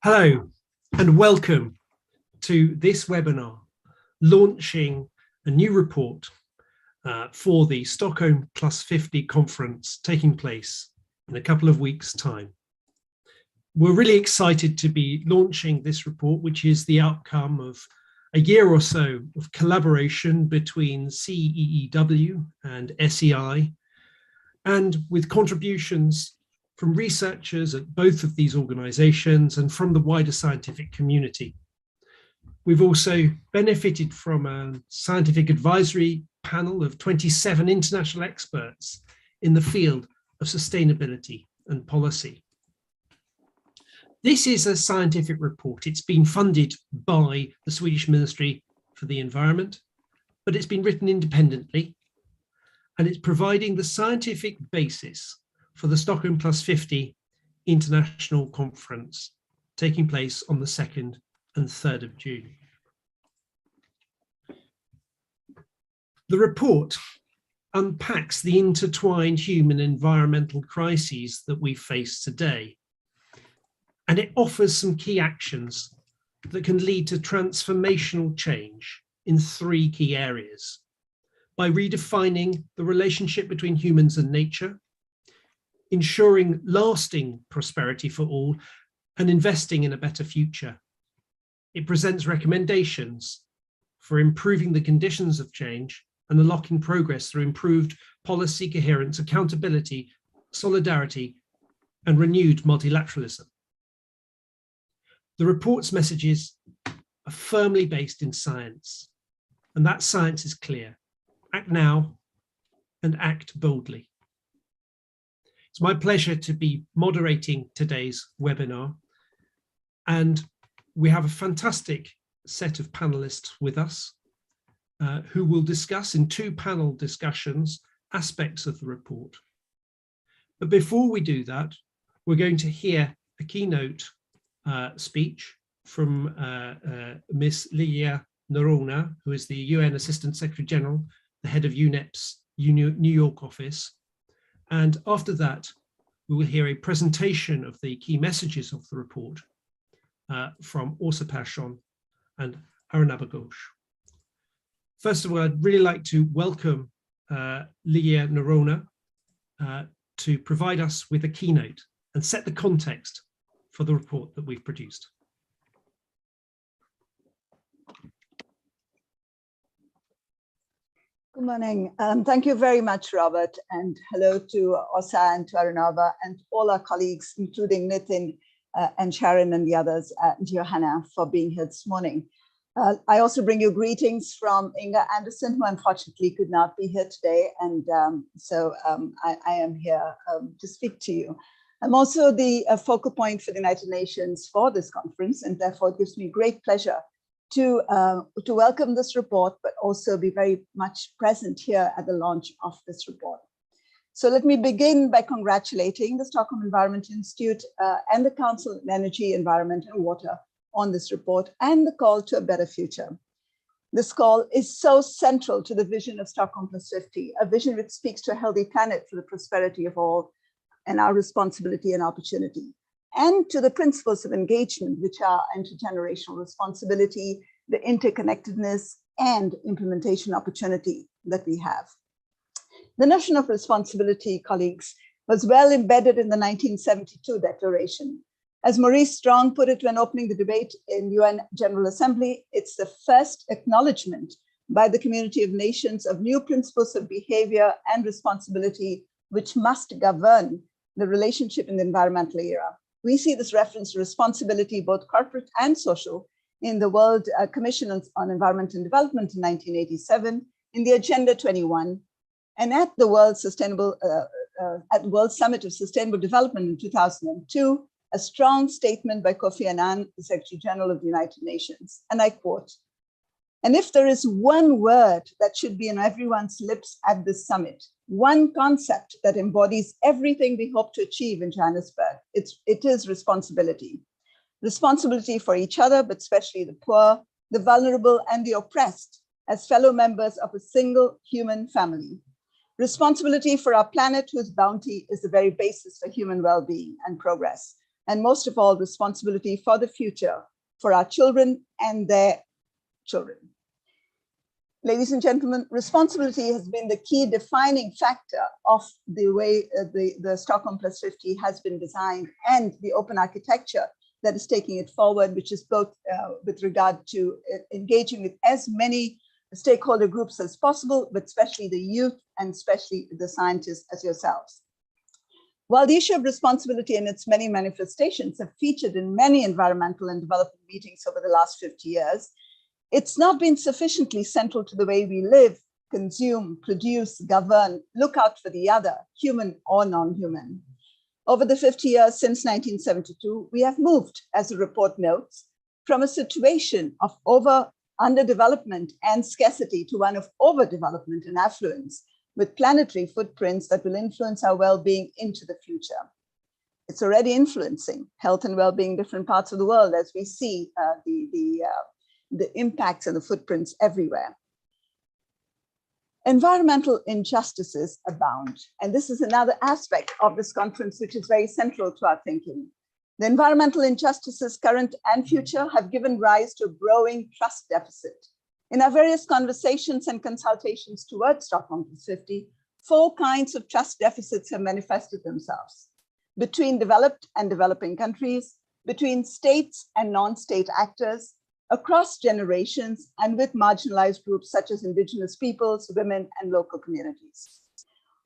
Hello and welcome to this webinar launching a new report for the Stockholm+50 conference taking place in a couple of weeks' time. We're really excited to be launching this report, which is the outcome of a year or so of collaboration between CEEW and SEI, and with contributions from researchers at both of these organizations and from the wider scientific community. We've also benefited from a scientific advisory panel of 27 international experts in the field of sustainability and policy. This is a scientific report. It's been funded by the Swedish Ministry for the Environment, but it's been written independently, and it's providing the scientific basis for the Stockholm+50 International Conference taking place on the 2nd and 3rd of June. The report unpacks the intertwined human and environmental crises that we face today, and it offers some key actions that can lead to transformational change in 3 key areas: by redefining the relationship between humans and nature, ensuring lasting prosperity for all, and investing in a better future. It presents recommendations for improving the conditions of change and unlocking progress through improved policy coherence, accountability, solidarity, and renewed multilateralism. The report's messages are firmly based in science, and that science is clear: act now and act boldly. It's my pleasure to be moderating today's webinar, and we have a fantastic set of panelists with us who will discuss in 2 panel discussions aspects of the report. But before we do that, we're going to hear a keynote speech from Ms. Ligia Noronha, who is the UN Assistant Secretary General, the head of UNEP's New York office. And after that, we will hear a presentation of the key messages of the report from Åsa Persson and Arunabha Ghosh. First of all, I'd really like to welcome Ligia Noronha to provide us with a keynote and set the context for the report that we've produced. Good morning. Thank you very much, Robert, and hello to Åsa and to Arunabha and all our colleagues, including Nitin and Sharon and the others, and Johanna, for being here this morning. I also bring you greetings from Inga Anderson, who unfortunately could not be here today, and I am here to speak to you. I'm also the focal point for the United Nations for this conference, and therefore it gives me great pleasure to welcome this report, but also be very much present here at the launch of this report. So let me begin by congratulating the Stockholm Environment Institute and the Council on Energy, Environment and Water on this report and the call to a better future. This call is so central to the vision of Stockholm+50, a vision which speaks to a healthy planet for the prosperity of all and our responsibility and opportunity, and to the principles of engagement, which are intergenerational responsibility, the interconnectedness and implementation opportunity that we have. The notion of responsibility, colleagues, was well embedded in the 1972 declaration. As Maurice Strong put it when opening the debate in UN General Assembly, it's the first acknowledgement by the community of nations of new principles of behavior and responsibility, which must govern the relationship in the environmental era. We see this reference to responsibility, both corporate and social, in the World Commission on Environment and Development in 1987, in the Agenda 21, and at the World Summit of Sustainable Development in 2002, a strong statement by Kofi Annan, the Secretary General of the United Nations, and I quote, "And if there is one word that should be on everyone's lips at this summit, one concept that embodies everything we hope to achieve in Johannesburg, it is responsibility. Responsibility for each other, but especially the poor, the vulnerable, and the oppressed as fellow members of a single human family. Responsibility for our planet, whose bounty is the very basis for human well-being and progress. and most of all, responsibility for the future, for our children and their children. Ladies and gentlemen, responsibility has been the key defining factor of the way the Stockholm+50 has been designed and the open architecture that is taking it forward, which is both with regard to engaging with as many stakeholder groups as possible, but especially the youth and especially the scientists as yourselves. While the issue of responsibility and its many manifestations have featured in many environmental and development meetings over the last 50 years, it's not been sufficiently central to the way we live, consume, produce, govern, look out for the other, human or non-human. Over the 50 years since 1972, we have moved, as the report notes, from a situation of underdevelopment and scarcity to one of overdevelopment and affluence, with planetary footprints that will influence our well-being into the future. It's already influencing health and well-being in different parts of the world as we see the impacts and the footprints everywhere. Environmental injustices abound, and this is another aspect of this conference which is very central to our thinking. The environmental injustices, current and future, have given rise to a growing trust deficit. In our various conversations and consultations towards Stockholm+50, 4 kinds of trust deficits have manifested themselves: between developed and developing countries, between states and non-state actors, across generations, and with marginalized groups such as indigenous peoples, women, and local communities.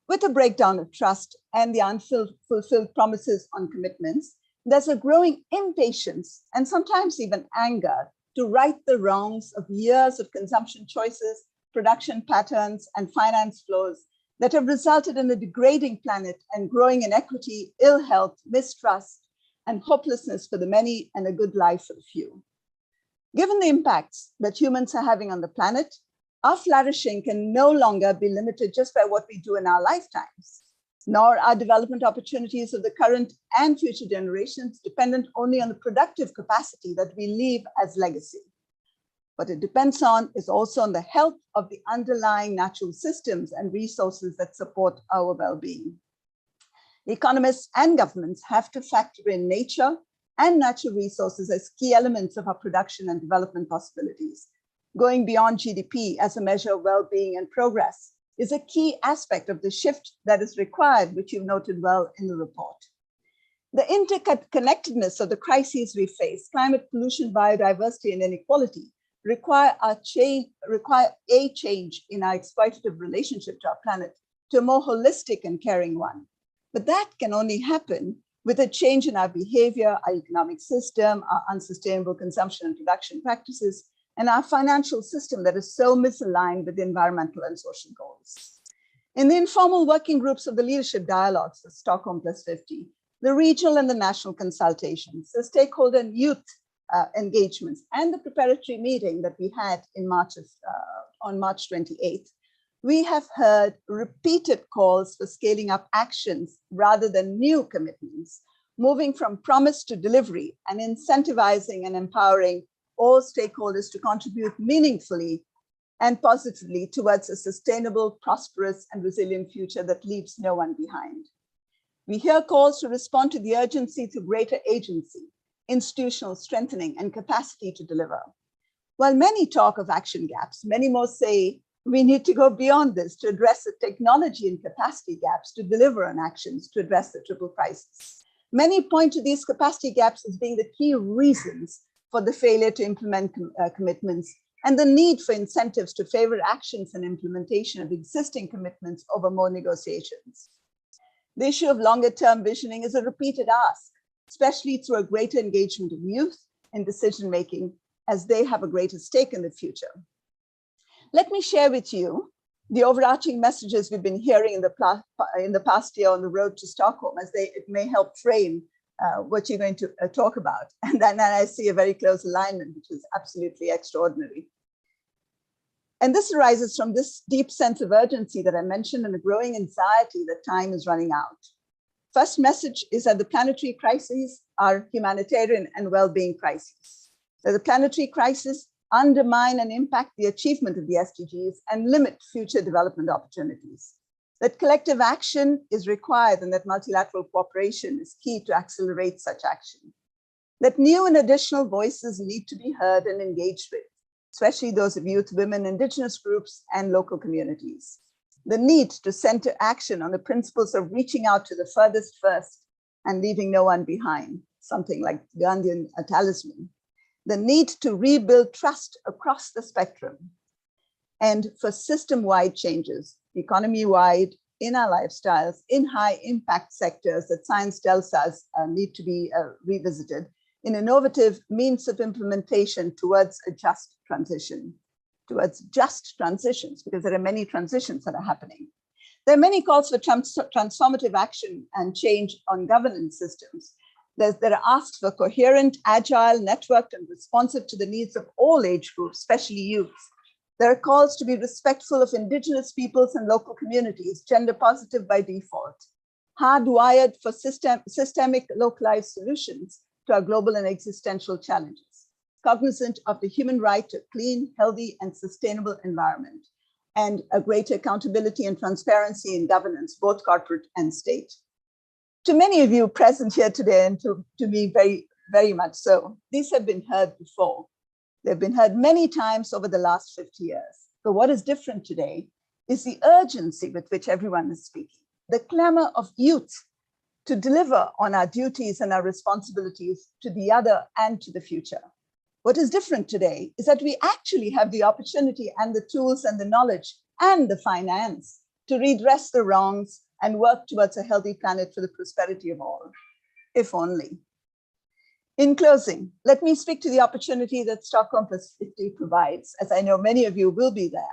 With a breakdown of trust and the unfulfilled promises on commitments, there's a growing impatience and sometimes even anger to right the wrongs of years of consumption choices, production patterns, and finance flows that have resulted in a degrading planet and growing inequity, ill health, mistrust, and hopelessness for the many and a good life for the few. Given the impacts that humans are having on the planet, our flourishing can no longer be limited just by what we do in our lifetimes, nor are development opportunities of the current and future generations dependent only on the productive capacity that we leave as legacy. What it depends on is also on the health of the underlying natural systems and resources that support our well-being. Economists and governments have to factor in nature and natural resources as key elements of our production and development possibilities. Going beyond GDP as a measure of well-being and progress is a key aspect of the shift that is required, which you've noted well in the report. The interconnectedness of the crises we face, climate pollution, biodiversity, and inequality, require a change in our exploitative relationship to our planet to a more holistic and caring one. But that can only happen with a change in our behavior, our economic system, our unsustainable consumption and production practices, and our financial system that is so misaligned with the environmental and social goals. In the informal working groups of the leadership dialogues of Stockholm+50, the regional and the national consultations, the stakeholder and youth engagements, and the preparatory meeting that we had in on March 28th, we have heard repeated calls for scaling up actions rather than new commitments, moving from promise to delivery and incentivizing and empowering all stakeholders to contribute meaningfully and positively towards a sustainable, prosperous, and resilient future that leaves no one behind. We hear calls to respond to the urgency through greater agency, institutional strengthening, and capacity to deliver. While many talk of action gaps, many more say we need to go beyond this to address the technology and capacity gaps to deliver on actions to address the triple crisis. Many point to these capacity gaps as being the key reasons for the failure to implement commitments and the need for incentives to favor actions and implementation of existing commitments over more negotiations. The issue of longer-term visioning is a repeated ask, especially through a greater engagement of youth in decision-making as they have a greater stake in the future. Let me share with you the overarching messages we've been hearing in the past year on the road to Stockholm, as it may help frame what you're going to talk about. And then I see a very close alignment, which is absolutely extraordinary. And this arises from this deep sense of urgency that I mentioned and the growing anxiety that time is running out. First message is that the planetary crises are humanitarian and well-being crises. That the planetary crisis undermine and impact the achievement of the SDGs and limit future development opportunities. that collective action is required and that multilateral cooperation is key to accelerate such action, that new and additional voices need to be heard and engaged with, especially those of youth, women, indigenous groups, and local communities. The need to center action on the principles of reaching out to the furthest first and leaving no one behind, something like Gandhian talisman. The need to rebuild trust across the spectrum, and for system-wide changes, economy-wide, in our lifestyles, in high-impact sectors that science tells us need to be revisited, in innovative means of implementation towards a just transition, towards just transitions, because there are many transitions that are happening. There are many calls for transformative action and change on governance systems. There are asks for coherent, agile, networked, and responsive to the needs of all age groups, especially youth. There are calls to be respectful of indigenous peoples and local communities, gender positive by default, hardwired for systemic localized solutions to our global and existential challenges, cognizant of the human right to a clean, healthy, and sustainable environment, and a greater accountability and transparency in governance, both corporate and state. To many of you present here today, and to me very, very much so, these have been heard before. They've been heard many times over the last 50 years. But what is different today is the urgency with which everyone is speaking, the clamor of youth to deliver on our duties and our responsibilities to the other and to the future. What is different today is that we actually have the opportunity and the tools and the knowledge and the finance to redress the wrongs and work towards a healthy planet for the prosperity of all, if only. In closing, let me speak to the opportunity that Stockholm+50 provides, as I know many of you will be there.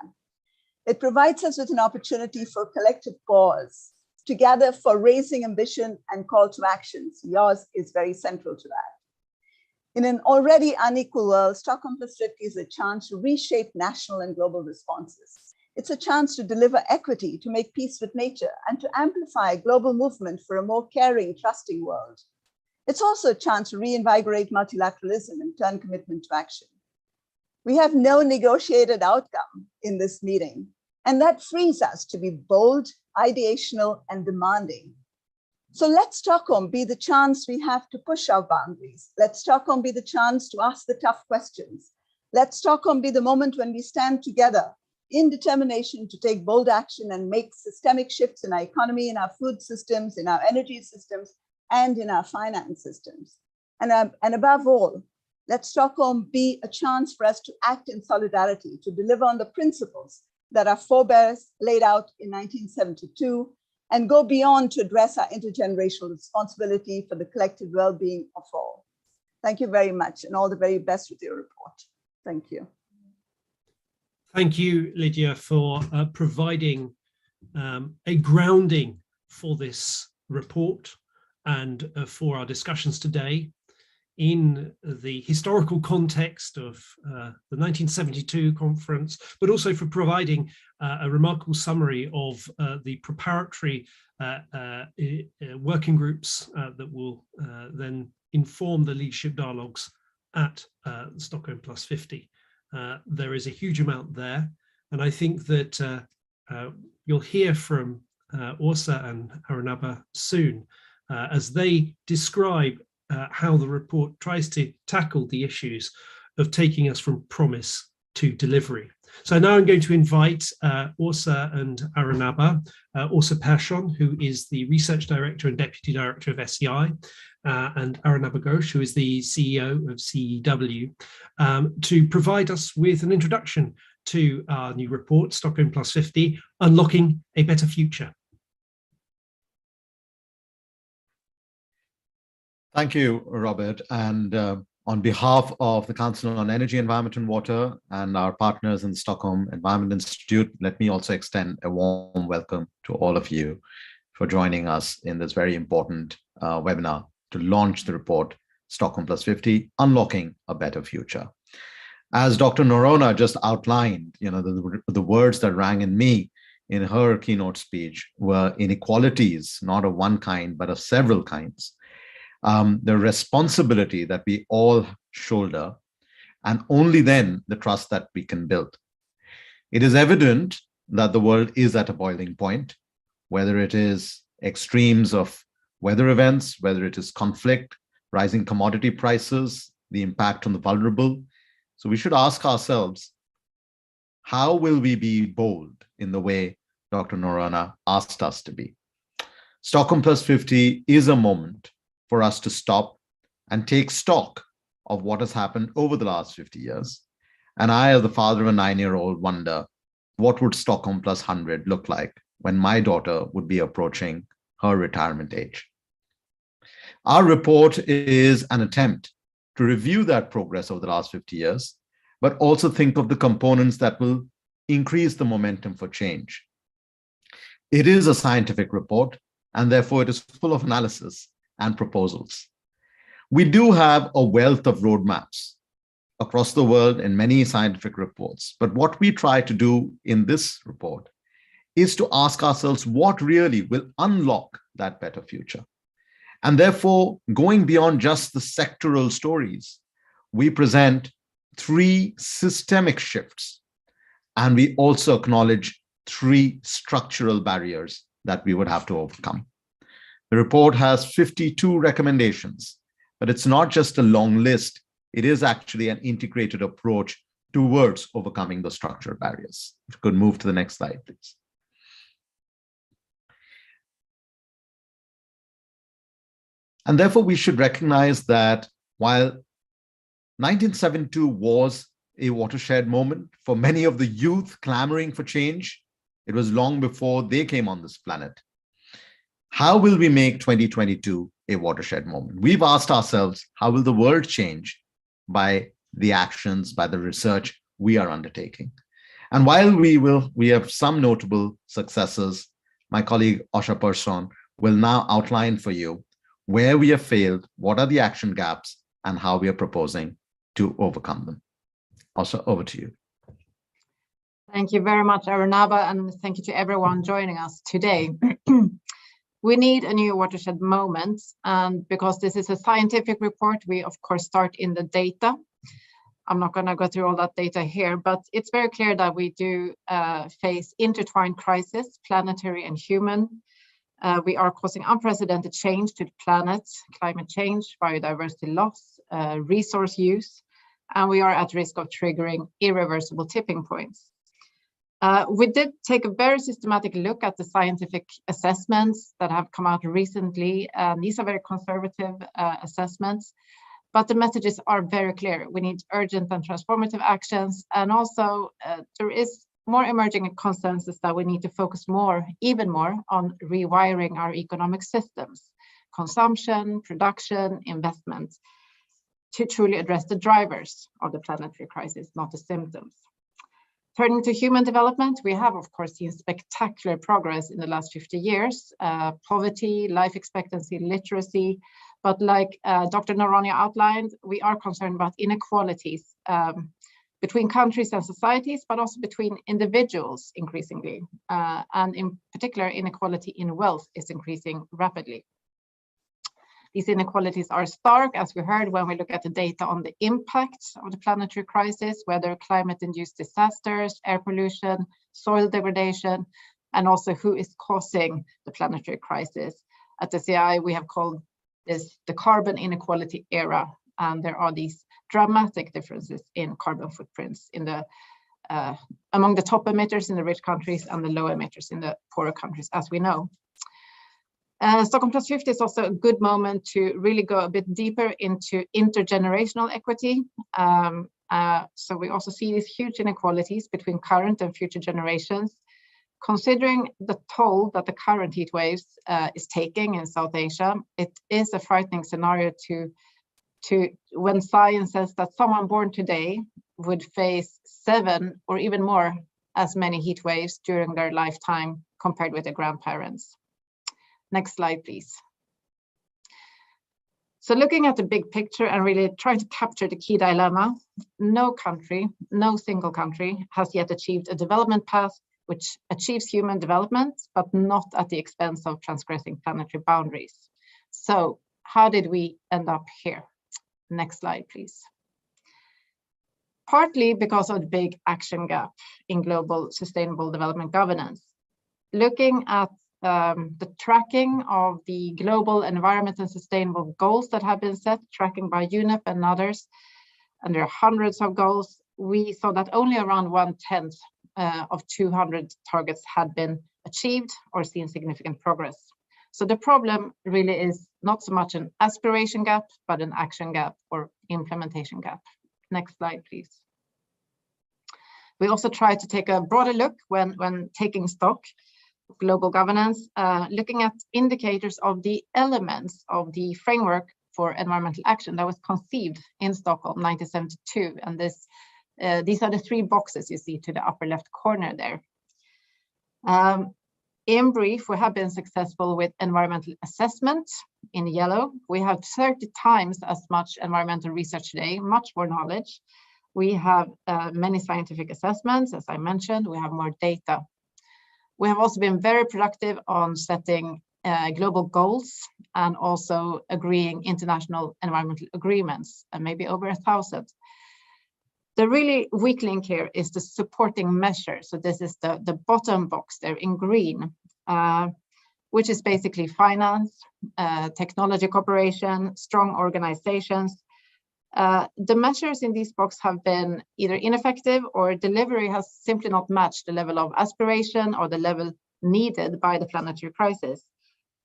It provides us with an opportunity for collective pause, to gather for raising ambition and call to actions. Yours is very central to that. In an already unequal world, Stockholm+50 is a chance to reshape national and global responses. It's a chance to deliver equity, to make peace with nature, and to amplify global movement for a more caring, trusting world. It's also a chance to reinvigorate multilateralism and turn commitment to action. We have no negotiated outcome in this meeting, and that frees us to be bold, ideational, and demanding. So let Stockholm be the chance we have to push our boundaries. Let Stockholm be the chance to ask the tough questions. Let Stockholm be the moment when we stand together in determination to take bold action and make systemic shifts in our economy, in our food systems, in our energy systems, and in our finance systems. And above all, let Stockholm be a chance for us to act in solidarity, to deliver on the principles that our forebears laid out in 1972, and go beyond to address our intergenerational responsibility for the collective well-being of all. Thank you very much, and all the very best with your report. Thank you. Thank you, Lydia, for providing a grounding for this report and for our discussions today in the historical context of the 1972 conference, but also for providing a remarkable summary of the preparatory working groups that will then inform the leadership dialogues at Stockholm+50. There is a huge amount there, and I think that you'll hear from Åsa and Aranaba soon as they describe how the report tries to tackle the issues of taking us from promise to delivery. So now I'm going to invite Åsa and Aranaba, Åsa Persson, who is the Research Director and Deputy Director of SEI, and Aranaba Ghosh, who is the CEO of CEEW, to provide us with an introduction to our new report, Stockholm+50, Unlocking a Better Future. Thank you, Robert. And on behalf of the Council on Energy, Environment and Water and our partners in the Stockholm Environment Institute, let me also extend a warm welcome to all of you for joining us in this very important webinar to launch the report, Stockholm+50, Unlocking a Better Future. As Dr. Noronha just outlined, the words that rang in me in her keynote speech were inequalities, not of one kind, but of several kinds. The responsibility that we all shoulder, and only then the trust that we can build. It is evident that the world is at a boiling point. whether it is extremes of weather events, whether it is conflict, rising commodity prices, the impact on the vulnerable. So we should ask ourselves, how will we be bold in the way Dr. Norröna asked us to be? Stockholm+50 is a moment for us to stop and take stock of what has happened over the last 50 years. And I, as the father of a 9-year-old, wonder, what would Stockholm+100 look like when my daughter would be approaching her retirement age? Our report is an attempt to review that progress over the last 50 years, but also think of the components that will increase the momentum for change. It is a scientific report, and therefore it is full of analysis and proposals. We do have a wealth of roadmaps across the world in many scientific reports, but what we try to do in this report is to ask ourselves what really will unlock that better future. And therefore, going beyond just the sectoral stories, we present 3 systemic shifts, and we also acknowledge 3 structural barriers that we would have to overcome. The report has 52 recommendations, but it's not just a long list. It is actually an integrated approach towards overcoming the structural barriers. If you could move to the next slide, please. And therefore, we should recognize that while 1972 was a watershed moment for many of the youth clamoring for change, it was long before they came on this planet. How will we make 2022 a watershed moment? We've asked ourselves, how will the world change by the actions, by the research we are undertaking? And while we have some notable successes, my colleague Asha Persson will now outline for you where we have failed, what are the action gaps, and how we are proposing to overcome them. Asha, over to you. Thank you very much, Arunabha, and thank you to everyone joining us today. We need a new watershed moment, and because this is a scientific report, we of course start in the data. I'm not going to go through all that data here, but it's very clear that we do face intertwined crisis, planetary and human. We are causing unprecedented change to the planet, climate change, biodiversity loss, resource use, and we are at risk of triggering irreversible tipping points. We did take a very systematic look at the scientific assessments that have come out recently. These are very conservative assessments, but the messages are very clear. We need urgent and transformative actions, and also there is more emerging consensus that we need to focus even more on rewiring our economic systems, consumption, production, investment, to truly address the drivers of the planetary crisis, not the symptoms. Turning to human development, we have, of course, seen spectacular progress in the last 50 years, poverty, life expectancy, literacy. But like Dr. Norröna outlined, we are concerned about inequalities between countries and societies, but also between individuals increasingly. And in particular, inequality in wealth is increasing rapidly. These inequalities are stark, as we heard, when we look at the data on the impact of the planetary crisis, whether climate-induced disasters, air pollution, soil degradation, and also who is causing the planetary crisis. At the CEEW, we have called this the carbon inequality era, and there are these dramatic differences in carbon footprints in the among the top emitters in the rich countries and the low emitters in the poorer countries, as we know. Stockholm+50 is also a good moment to really go a bit deeper into intergenerational equity. So we also see these huge inequalities between current and future generations. Considering the toll that the current heat waves is taking in South Asia, it is a frightening scenario to when science says that someone born today would face 7 or even more as many heat waves during their lifetime compared with their grandparents. Next slide, please. So looking at the big picture and really trying to capture the key dilemma, no country, no single country has yet achieved a development path which achieves human development, but not at the expense of transgressing planetary boundaries. So how did we end up here? Next slide, please. Partly because of the big action gap in global sustainable development governance. Looking at the tracking of the global environment and sustainable goals that have been set, tracking by UNEP and others, and there are hundreds of goals, we saw that only around 1/10 of 200 targets had been achieved or seen significant progress. So the problem really is not so much an aspiration gap, but an action gap or implementation gap. Next slide, please. We also try to take a broader look when taking stock of global governance, looking at indicators of the elements of the framework for environmental action that was conceived in Stockholm 1972. And these are the 3 boxes you see to the upper left corner there. In brief, we have been successful with environmental assessment in yellow. We have 30 times as much environmental research today, much more knowledge. We have many scientific assessments, as I mentioned. We have more data. We have also been very productive on setting global goals and also agreeing international environmental agreements, and maybe over 1,000. The really weak link here is the supporting measure. So this is the bottom box there in green, which is basically finance, technology cooperation, strong organizations. The measures in these boxes have been either ineffective or delivery has simply not matched the level of aspiration or the level needed by the planetary crisis.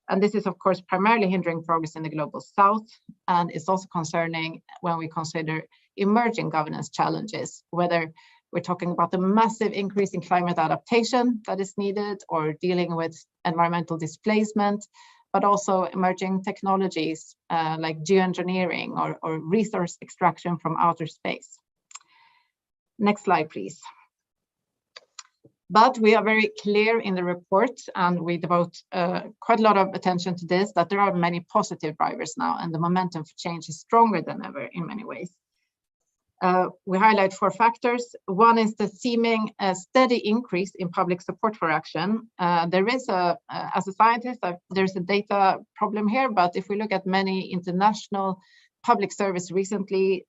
And this is, of course, primarily hindering progress in the global south, and it's also concerning when we consider emerging governance challenges, whether we're talking about the massive increase in climate adaptation that is needed or dealing with environmental displacement, but also emerging technologies like geoengineering or resource extraction from outer space. Next slide, please. But we are very clear in the report, and we devote quite a lot of attention to this, that there are many positive drivers now, and the momentum for change is stronger than ever in many ways. We highlight 4 factors. One is the seeming steady increase in public support for action. There is as a scientist, there's a data problem here, but if we look at many international public service recently,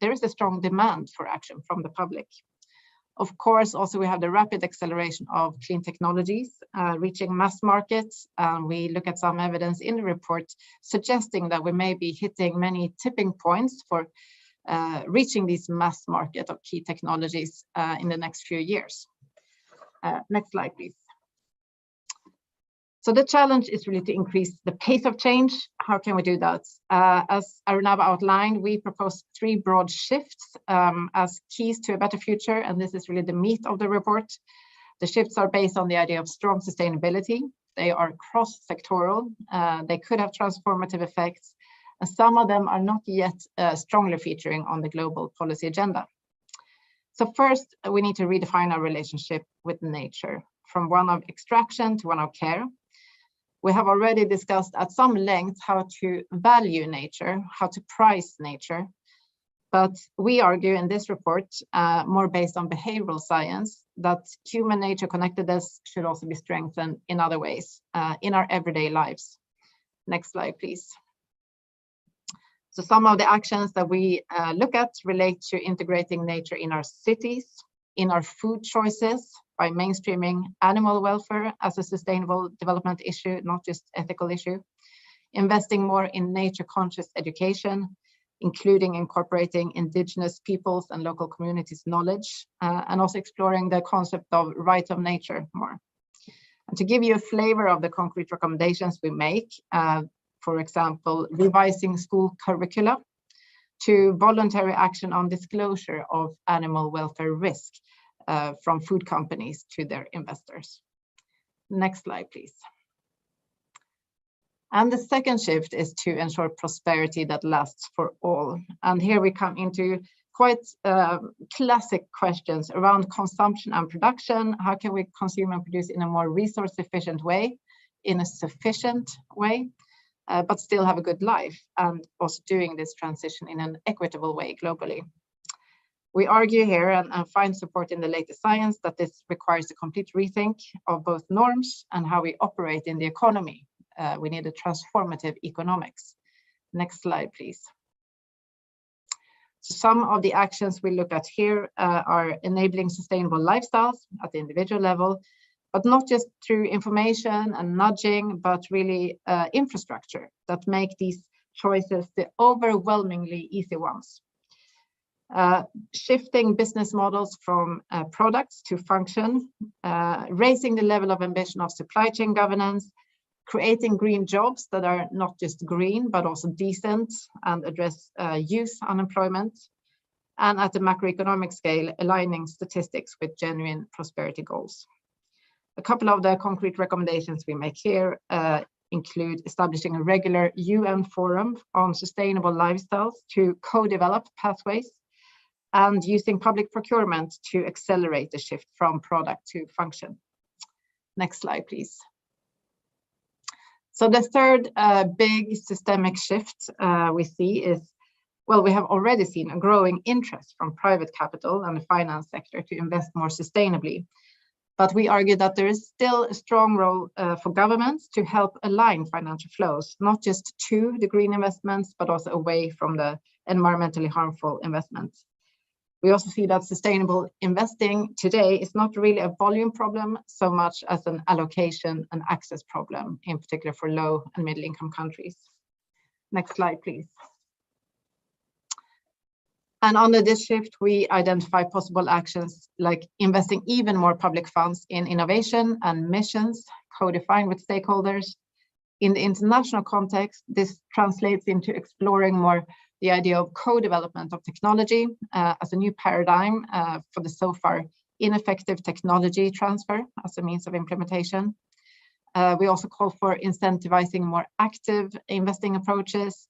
there is a strong demand for action from the public. Of course, also we have the rapid acceleration of clean technologies reaching mass markets. We look at some evidence in the report suggesting that we may be hitting many tipping points for reaching these mass market of key technologies in the next few years. Next slide, please. So the challenge is really to increase the pace of change. How can we do that? As Arunava outlined, we propose 3 broad shifts as keys to a better future, and this is really the meat of the report. The shifts are based on the idea of strong sustainability. They are cross-sectoral. They could have transformative effects, and some of them are not yet strongly featuring on the global policy agenda. So first, we need to redefine our relationship with nature from one of extraction to one of care. We have already discussed at some length how to value nature, how to price nature, but we argue in this report, more based on behavioral science, that human nature connectedness should also be strengthened in other ways in our everyday lives. Next slide, please. So some of the actions that we look at relate to integrating nature in our cities, in our food choices, by mainstreaming animal welfare as a sustainable development issue, not just ethical issue, investing more in nature-conscious education, including incorporating indigenous peoples and local communities' knowledge, and also exploring the concept of right of nature more. And to give you a flavor of the concrete recommendations we make, for example, revising school curricula, to voluntary action on disclosure of animal welfare risk from food companies to their investors. Next slide, please. And the second shift is to ensure prosperity that lasts for all. And here we come into quite classic questions around consumption and production. How can we consume and produce in a more resource efficient way, in a sufficient way, but still have a good life, and also doing this transition in an equitable way globally? We argue here and find support in the latest science that this requires a complete rethink of both norms and how we operate in the economy. We need a transformative economics. Next slide, please. So some of the actions we look at here are enabling sustainable lifestyles at the individual level, but not just through information and nudging, but really infrastructure that make these choices the overwhelmingly easy ones. Shifting business models from products to function, raising the level of ambition of supply chain governance, creating green jobs that are not just green, but also decent and address youth unemployment, and at the macroeconomic scale, aligning statistics with genuine prosperity goals. A couple of the concrete recommendations we make here include establishing a regular UN forum on sustainable lifestyles to co-develop pathways, and using public procurement to accelerate the shift from product to function. Next slide, please. So the third big systemic shift we see is, well, we have already seen a growing interest from private capital and the finance sector to invest more sustainably. But we argue that there is still a strong role for governments to help align financial flows, not just to the green investments, but also away from the environmentally harmful investments. We also see that sustainable investing today is not really a volume problem so much as an allocation and access problem, in particular for low and middle income countries. Next slide, please. And under this shift, we identify possible actions like investing even more public funds in innovation and missions, co-defined with stakeholders. In the international context, this translates into exploring more the idea of co-development of technology as a new paradigm for the so far ineffective technology transfer as a means of implementation. We also call for incentivizing more active investing approaches,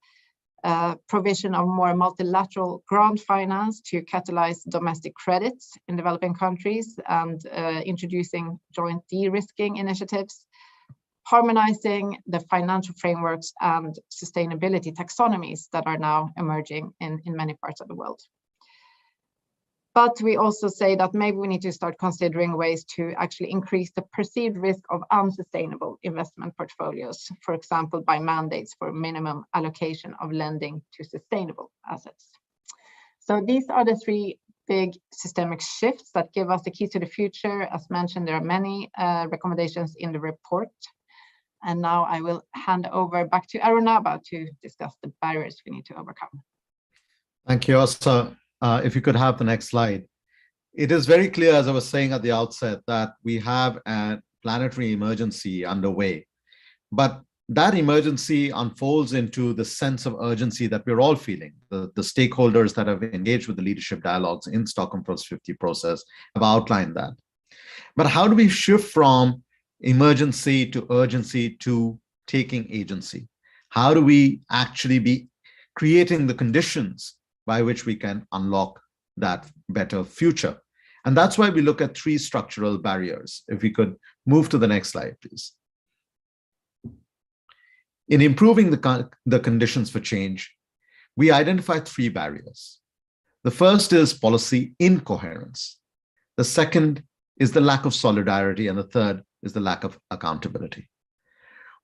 provision of more multilateral grant finance to catalyze domestic credits in developing countries, and introducing joint de-risking initiatives, harmonizing the financial frameworks and sustainability taxonomies that are now emerging in many parts of the world. But we also say that maybe we need to start considering ways to actually increase the perceived risk of unsustainable investment portfolios, for example, by mandates for minimum allocation of lending to sustainable assets. So these are the three big systemic shifts that give us the key to the future. As mentioned, there are many recommendations in the report. And now I will hand over back to Arunabha to discuss the barriers we need to overcome. Thank you, Åsa. If you could have the next slide. It is very clear, as I was saying at the outset, that we have a planetary emergency underway. But that emergency unfolds into the sense of urgency that we're all feeling. The stakeholders that have engaged with the leadership dialogues in Stockholm+50 process have outlined that. But how do we shift from emergency to urgency to taking agency? How do we actually be creating the conditions by which we can unlock that better future? And that's why we look at three structural barriers. If we could move to the next slide, please. In improving the conditions for change, we identify three barriers. The first is policy incoherence. The second is the lack of solidarity, and the third is the lack of accountability.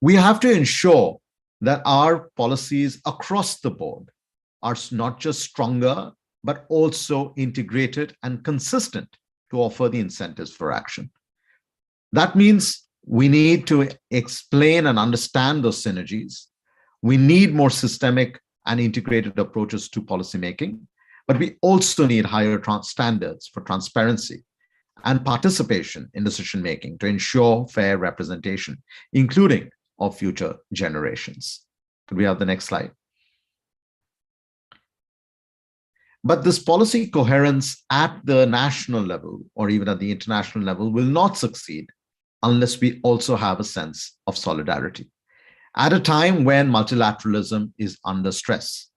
We have to ensure that our policies across the board are not just stronger, but also integrated and consistent to offer the incentives for action. That means we need to explain and understand those synergies. We need more systemic and integrated approaches to policymaking, but we also need higher standards for transparency and participation in decision-making to ensure fair representation, including of future generations. Could we have the next slide? But this policy coherence at the national level or even at the international level will not succeed unless we also have a sense of solidarity. At a time when multilateralism is under stress,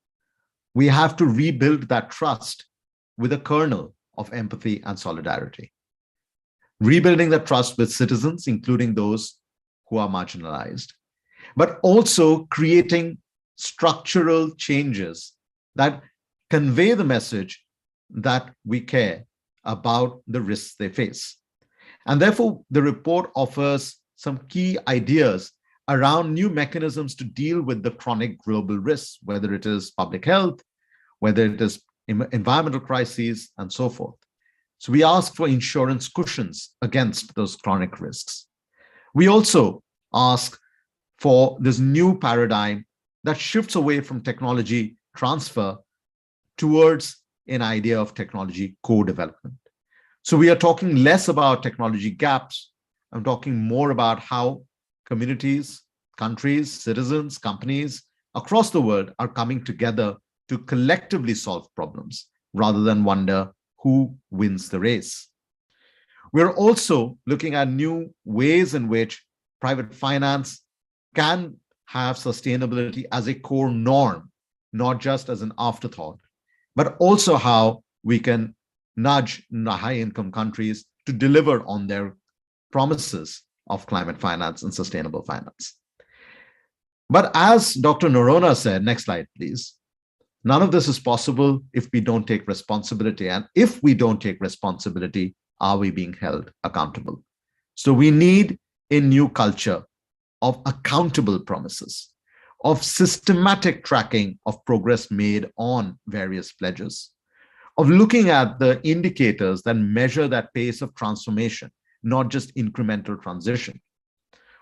we have to rebuild that trust with a kernel of empathy and solidarity. Rebuilding that trust with citizens, including those who are marginalized, but also creating structural changes that convey the message that we care about the risks they face. And therefore, the report offers some key ideas around new mechanisms to deal with the chronic global risks, whether it is public health, whether it is environmental crises, and so forth. So we ask for insurance cushions against those chronic risks. We also ask for this new paradigm that shifts away from technology transfer towards an idea of technology co-development. So we are talking less about technology gaps. I'm talking more about how communities, countries, citizens, companies across the world are coming together to collectively solve problems rather than wonder who wins the race. We're also looking at new ways in which private finance can have sustainability as a core norm, not just as an afterthought, but also how we can nudge high-income countries to deliver on their promises of climate finance and sustainable finance. But as Dr. Noronha said, next slide, please, none of this is possible if we don't take responsibility. And if we don't take responsibility, are we being held accountable? So we need a new culture of accountable promises, of systematic tracking of progress made on various pledges, of looking at the indicators that measure that pace of transformation, not just incremental transition.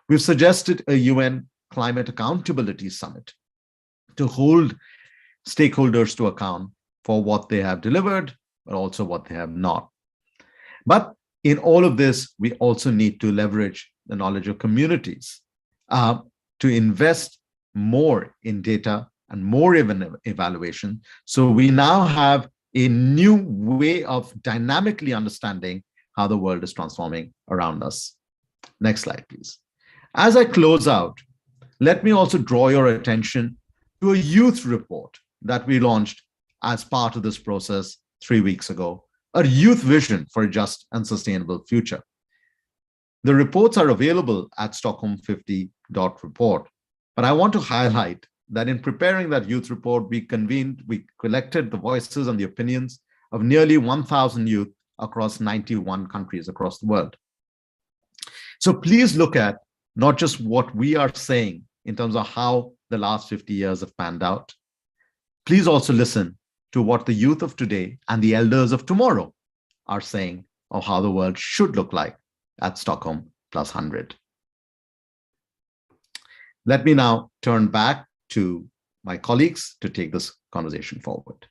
We've suggested a UN Climate Accountability Summit to hold stakeholders to account for what they have delivered, but also what they have not. But in all of this, we also need to leverage the knowledge of communities to invest more in data and more evaluation. So we now have a new way of dynamically understanding how the world is transforming around us. Next slide, please. As I close out, let me also draw your attention to a youth report that we launched as part of this process 3 weeks ago, a youth vision for a just and sustainable future. The reports are available at Stockholm+50.report, but I want to highlight that in preparing that youth report, we collected the voices and the opinions of nearly 1,000 youth across 91 countries across the world. So please look at not just what we are saying in terms of how the last 50 years have panned out. Please also listen to what the youth of today and the elders of tomorrow are saying of how the world should look like at Stockholm+100. Let me now turn back to my colleagues to take this conversation forward.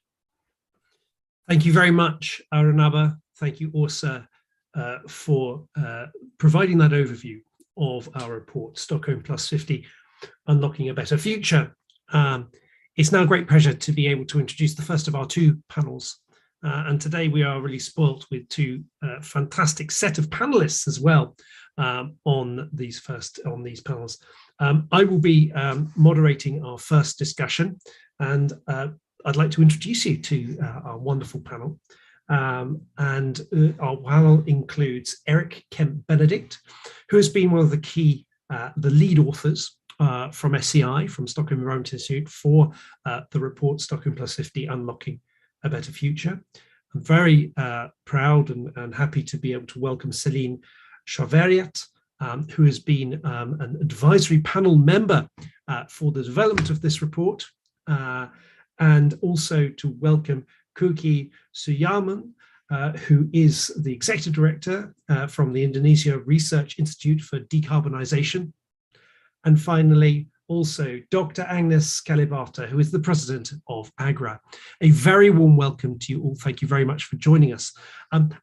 Thank you very much, Arunabha. Thank you, Åsa, for providing that overview of our report, Stockholm+50, Unlocking a Better Future. It's now a great pleasure to be able to introduce the first of our two panels. And today we are really spoilt with two fantastic set of panelists as well on these panels. I will be moderating our first discussion, and I'd like to introduce you to our wonderful panel. And our panel includes Eric Kemp-Benedict, who has been one of the lead authors from SEI, from Stockholm Environment Institute, for the report Stockholm+50, Unlocking a Better Future. I'm very proud and happy to be able to welcome Céline Charveriat, who has been an advisory panel member for the development of this report, and also to welcome Kuki Suyaman, who is the Executive Director from the Indonesia Research Institute for Decarbonisation. And finally, also Dr. Agnes Kalibata, who is the President of AGRA. A very warm welcome to you all. Thank you very much for joining us.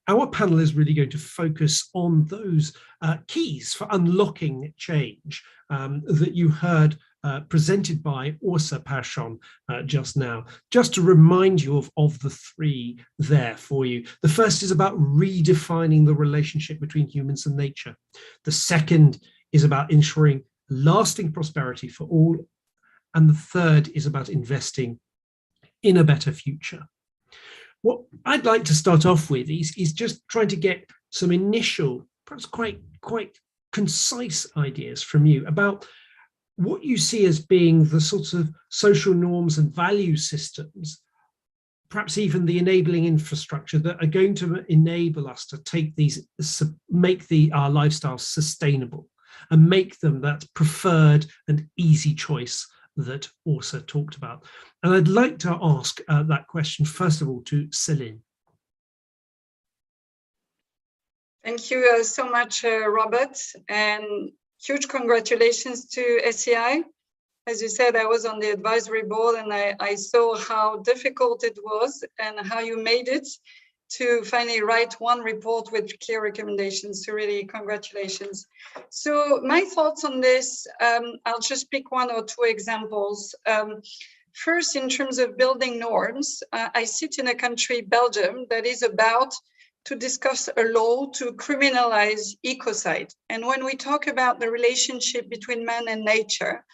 Our panel is really going to focus on those keys for unlocking change that you heard presented by Åsa Persson just now. Just to remind you of the three there for you. The first is about redefining the relationship between humans and nature. The second is about ensuring lasting prosperity for all. And the third is about investing in a better future. What I'd like to start off with is just trying to get some initial, perhaps quite concise ideas from you about what you see as being the sorts of social norms and value systems, perhaps even the enabling infrastructure that are going to enable us to make our lifestyles sustainable and make them that preferred and easy choice that Åsa talked about. And I'd like to ask that question, first of all, to Céline. Thank you so much, Robert, and huge congratulations to SEI. As you said, I was on the advisory board and I saw how difficult it was and how you made it to finally write one report with clear recommendations. So really, congratulations. So my thoughts on this, I'll just pick one or two examples. First, in terms of building norms, I sit in a country, Belgium, that is about to discuss a law to criminalize ecocide. And when we talk about the relationship between man and nature,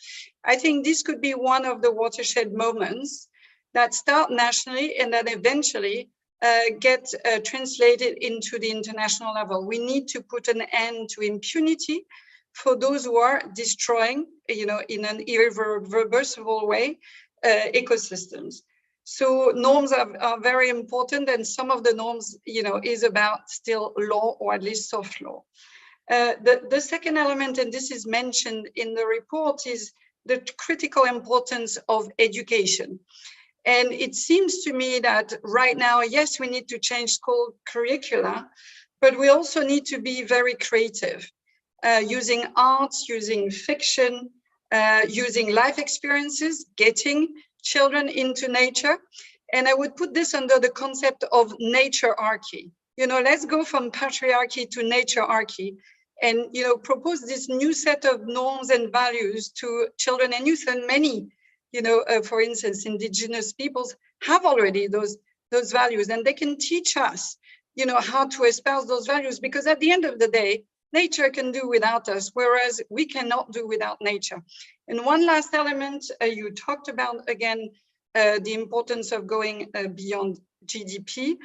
I think this could be one of the watershed moments that start nationally and that eventually get translated into the international level. We need to put an end to impunity for those who are destroying, in an irreversible way, ecosystems. So norms are very important, and some of the norms, is about still law, or at least soft law. The second element, and this is mentioned in the report, is the critical importance of education. And it seems to me that right now, yes, we need to change school curricula, but we also need to be very creative, using arts, using fiction, using life experiences, getting children into nature. And I would put this under the concept of naturearchy. Let's go from patriarchy to naturearchy, and propose this new set of norms and values to children and youth. And many, for instance, indigenous peoples have already those values, and they can teach us, how to espouse those values, because at the end of the day, nature can do without us, whereas we cannot do without nature. And one last element, you talked about, again, the importance of going beyond GDP.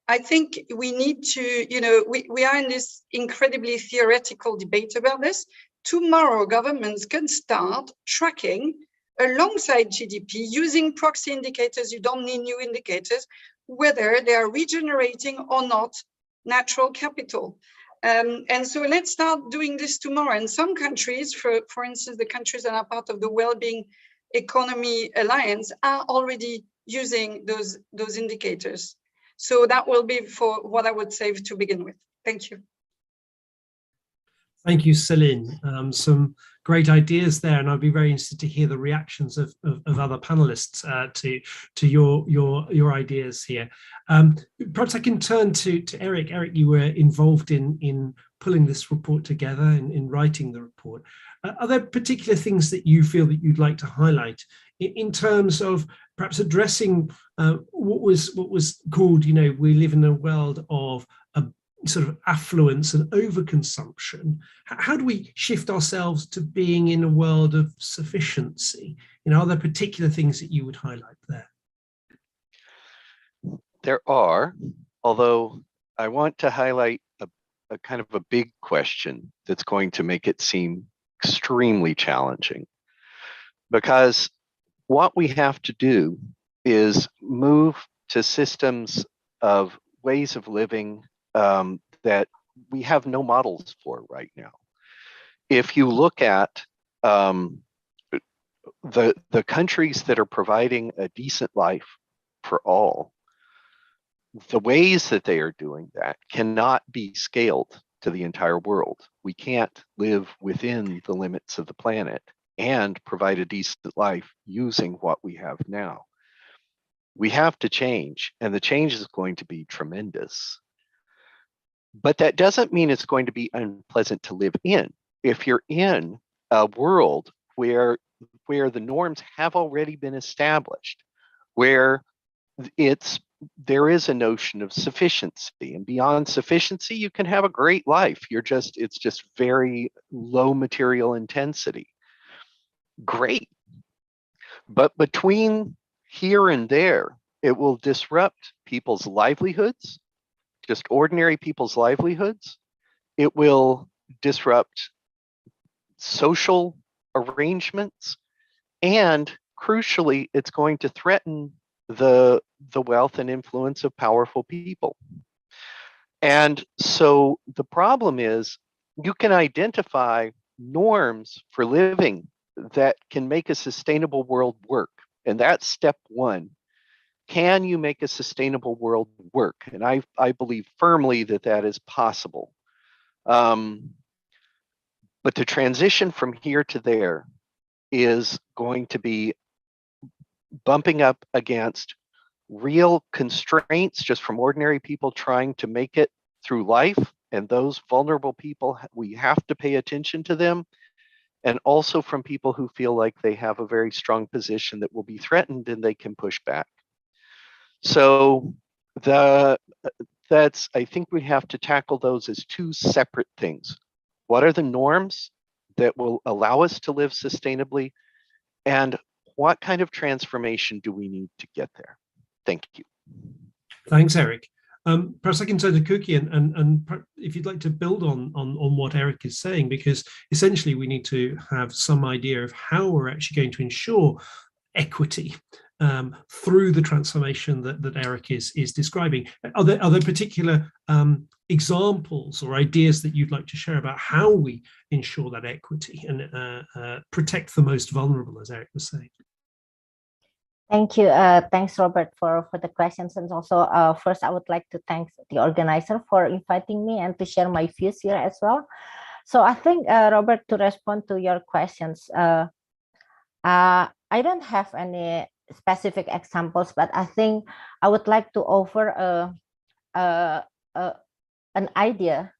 I think we need to, we are in this incredibly theoretical debate about this. Tomorrow, governments can start tracking alongside GDP using proxy indicators. You don't need new indicators, whether they are regenerating or not natural capital. And so let's start doing this tomorrow. And some countries, for instance, the countries that are part of the Wellbeing Economy Alliance, are already using those indicators. So that will be for what I would say to begin with. Thank you. Thank you, Celine. Some great ideas there, and I'd be very interested to hear the reactions of other panelists to your ideas here. Perhaps I can turn to Eric. Eric, you were involved in pulling this report together, in writing the report. Are there particular things that you feel that you'd like to highlight in terms of perhaps addressing what was called, we live in a world of sort of affluence and overconsumption? How do we shift ourselves to being in a world of sufficiency? Are there particular things that you would highlight there? There are, although I want to highlight a kind of a big question that's going to make it seem extremely challenging. Because what we have to do is move to systems of ways of living that we have no models for right now. If you look at the countries that are providing a decent life for all, the ways that they are doing that cannot be scaled to the entire world. We can't live within the limits of the planet and provide a decent life using what we have now. We have to change, and the change is going to be tremendous. But that doesn't mean it's going to be unpleasant to live in. If you're in a world where the norms have already been established, where there is a notion of sufficiency, and beyond sufficiency, you can have a great life. It's just very low material intensity. Great. But between here and there, it will disrupt people's livelihoods, just ordinary people's livelihoods. It will disrupt social arrangements, and crucially, it's going to threaten the wealth and influence of powerful people. And so the problem is, you can identify norms for living that can make a sustainable world work. And that's step one. Can you make a sustainable world work? And I believe firmly that that is possible. But the transition from here to there is going to be bumping up against real constraints just from ordinary people trying to make it through life. And those vulnerable people, we have to pay attention to them. And also from people who feel like they have a very strong position that will be threatened and they can push back. So I think we have to tackle those as two separate things. What are the norms that will allow us to live sustainably? And what kind of transformation do we need to get there? Thank you. Thanks, Eric. Perhaps I can turn to Cookie and if you'd like to build on what Eric is saying, because essentially we need to have some idea of how we're actually going to ensure equity through the transformation that Eric is describing. Are there particular examples or ideas that you'd like to share about how we ensure that equity and protect the most vulnerable, as Eric was saying? Thank you. Thanks, Robert, for the questions. And also, first, I would like to thank the organizer for inviting me and to share my views here as well. So I think, Robert, to respond to your questions, I don't have any specific examples, but I think I would like to offer an idea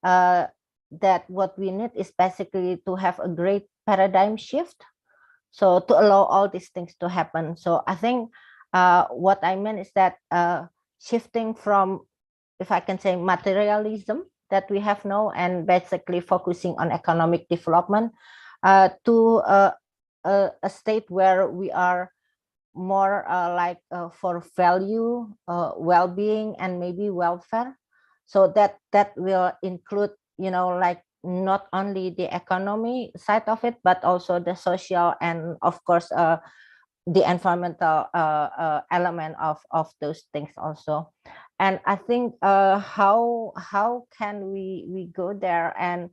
that what we need is basically to have a great paradigm shift. So to allow all these things to happen. So I think what I meant is that shifting from, if I can say, materialism that we have now and basically focusing on economic development to a state where we are more for value, well-being, and maybe welfare. So that will include, not only the economy side of it, but also the social and, of course, the environmental element of those things also. And I think how can we go there? And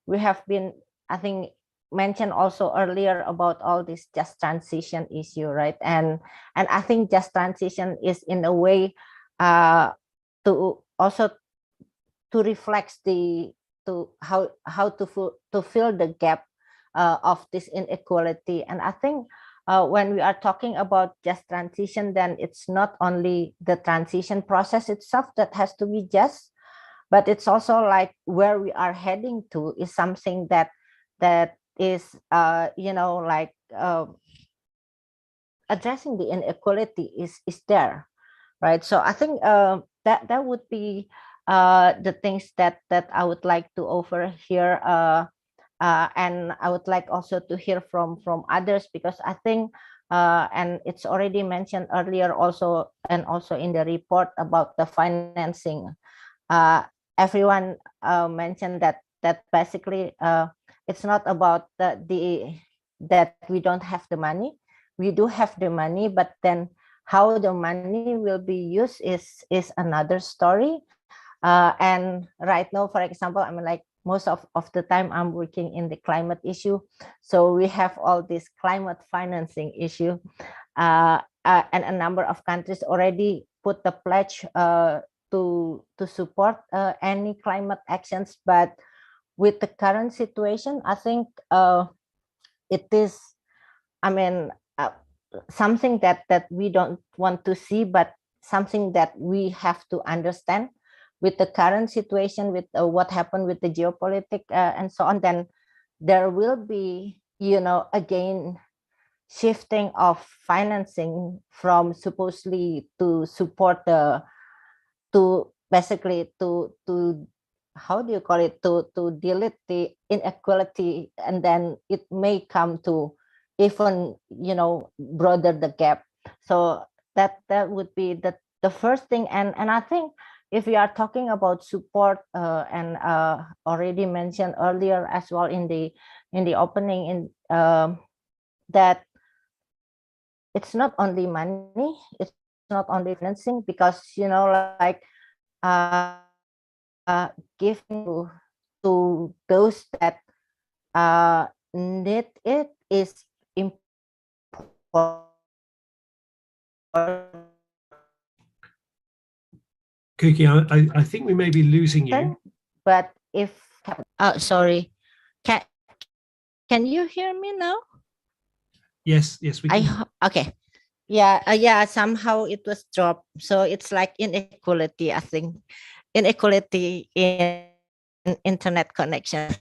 we have been, I think, mentioned also earlier about all this just transition issue, right? And I think just transition is in a way to also to reflect how to fill the gap of this inequality. And I think when we are talking about just transition, then it's not only the transition process itself that has to be just, but it's also like where we are heading to is something that is addressing the inequality is there, right? So I think that would be the things that I would like to offer here, and I would like also to hear from others, because I think and it's already mentioned earlier also, and also in the report about the financing. Everyone mentioned that basically it's not about that we don't have the money. We do have the money, but then how the money will be used is another story. And right now, for example, I mean, like most of the time I'm working in the climate issue. So we have all this climate financing issue, and a number of countries already put the pledge to support any climate actions. But with the current situation, I think it is, I mean, something that we don't want to see, but something that we have to understand. With the current situation, with what happened with the geopolitics and so on, then there will be, again, shifting of financing from supposedly to support to basically to how do you call it, to delete the inequality, and then it may come to even broader the gap. So that would be the first thing. And I think if we are talking about support, and already mentioned earlier as well in the opening, that it's not only money, it's not only financing, because giving to those that need it is important. Cookie, I think we may be losing you. But if Sorry. Can you hear me now? Yes, we can. Okay. Yeah, somehow it was dropped. So it's like inequality, I think. Inequality in internet connection.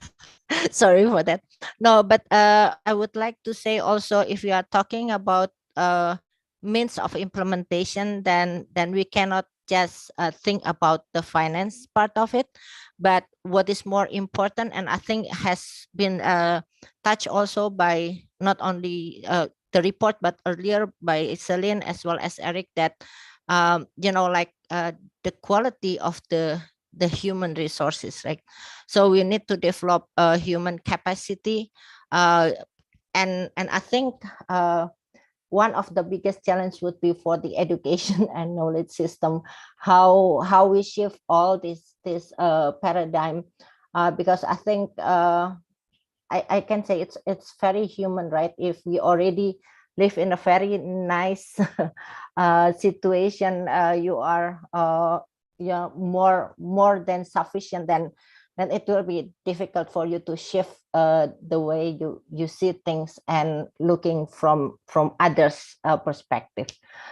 Sorry for that. No, but I would like to say also, if we are talking about means of implementation, then we cannot just think about the finance part of it, but what is more important, and I think has been touched also by not only the report, but earlier by Celine as well as Eric, that like the quality of the human resources, right? So we need to develop human capacity, and I think one of the biggest challenge would be for the education and knowledge system, how we shift all this paradigm, because I think I can say it's very human, right? If we already live in a very nice situation, you are more than sufficient, then it will be difficult for you to shift the way you see things and looking from others' perspective.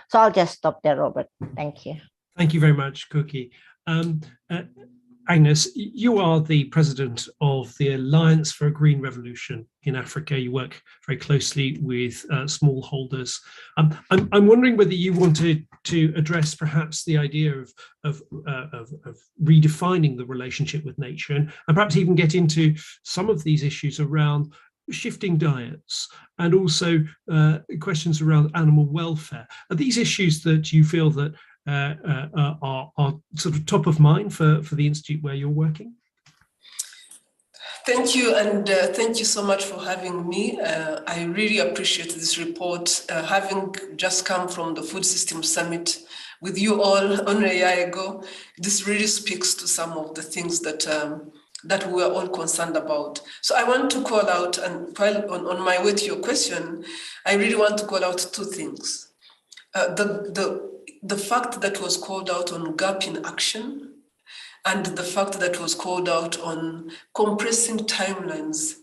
So I'll just stop there, Robert. Thank you. Thank you very much, Cookie. Agnes, you are the president of the Alliance for a Green Revolution in Africa. You work very closely with smallholders. I'm wondering whether you wanted to address perhaps the idea of redefining the relationship with nature, and perhaps even get into some of these issues around shifting diets and also questions around animal welfare. Are these issues that you feel that are sort of top of mind for the institute where you're working? Thank you, and thank you so much for having me. I really appreciate this report. Having just come from the Food System Summit with you all only a year ago, this really speaks to some of the things that that we are all concerned about. So I want to call out, and while on my way to your question, I really want to call out two things. The fact that was called out on gap in action, and the fact that was called out on compressing timelines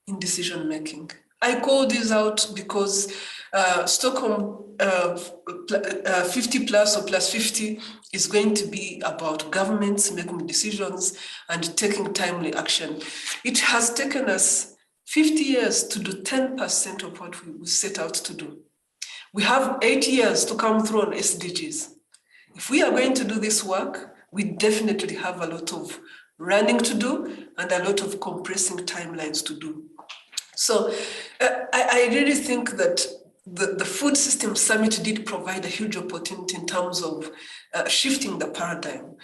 in decision making. I call this out because Stockholm 50 plus or plus 50 is going to be about governments making decisions and taking timely action. It has taken us 50 years to do 10% of what we set out to do. We have 8 years to come through on SDGs. If we are going to do this work, we definitely have a lot of running to do and a lot of compressing timelines to do. So I really think that the Food System Summit did provide a huge opportunity in terms of shifting the paradigm.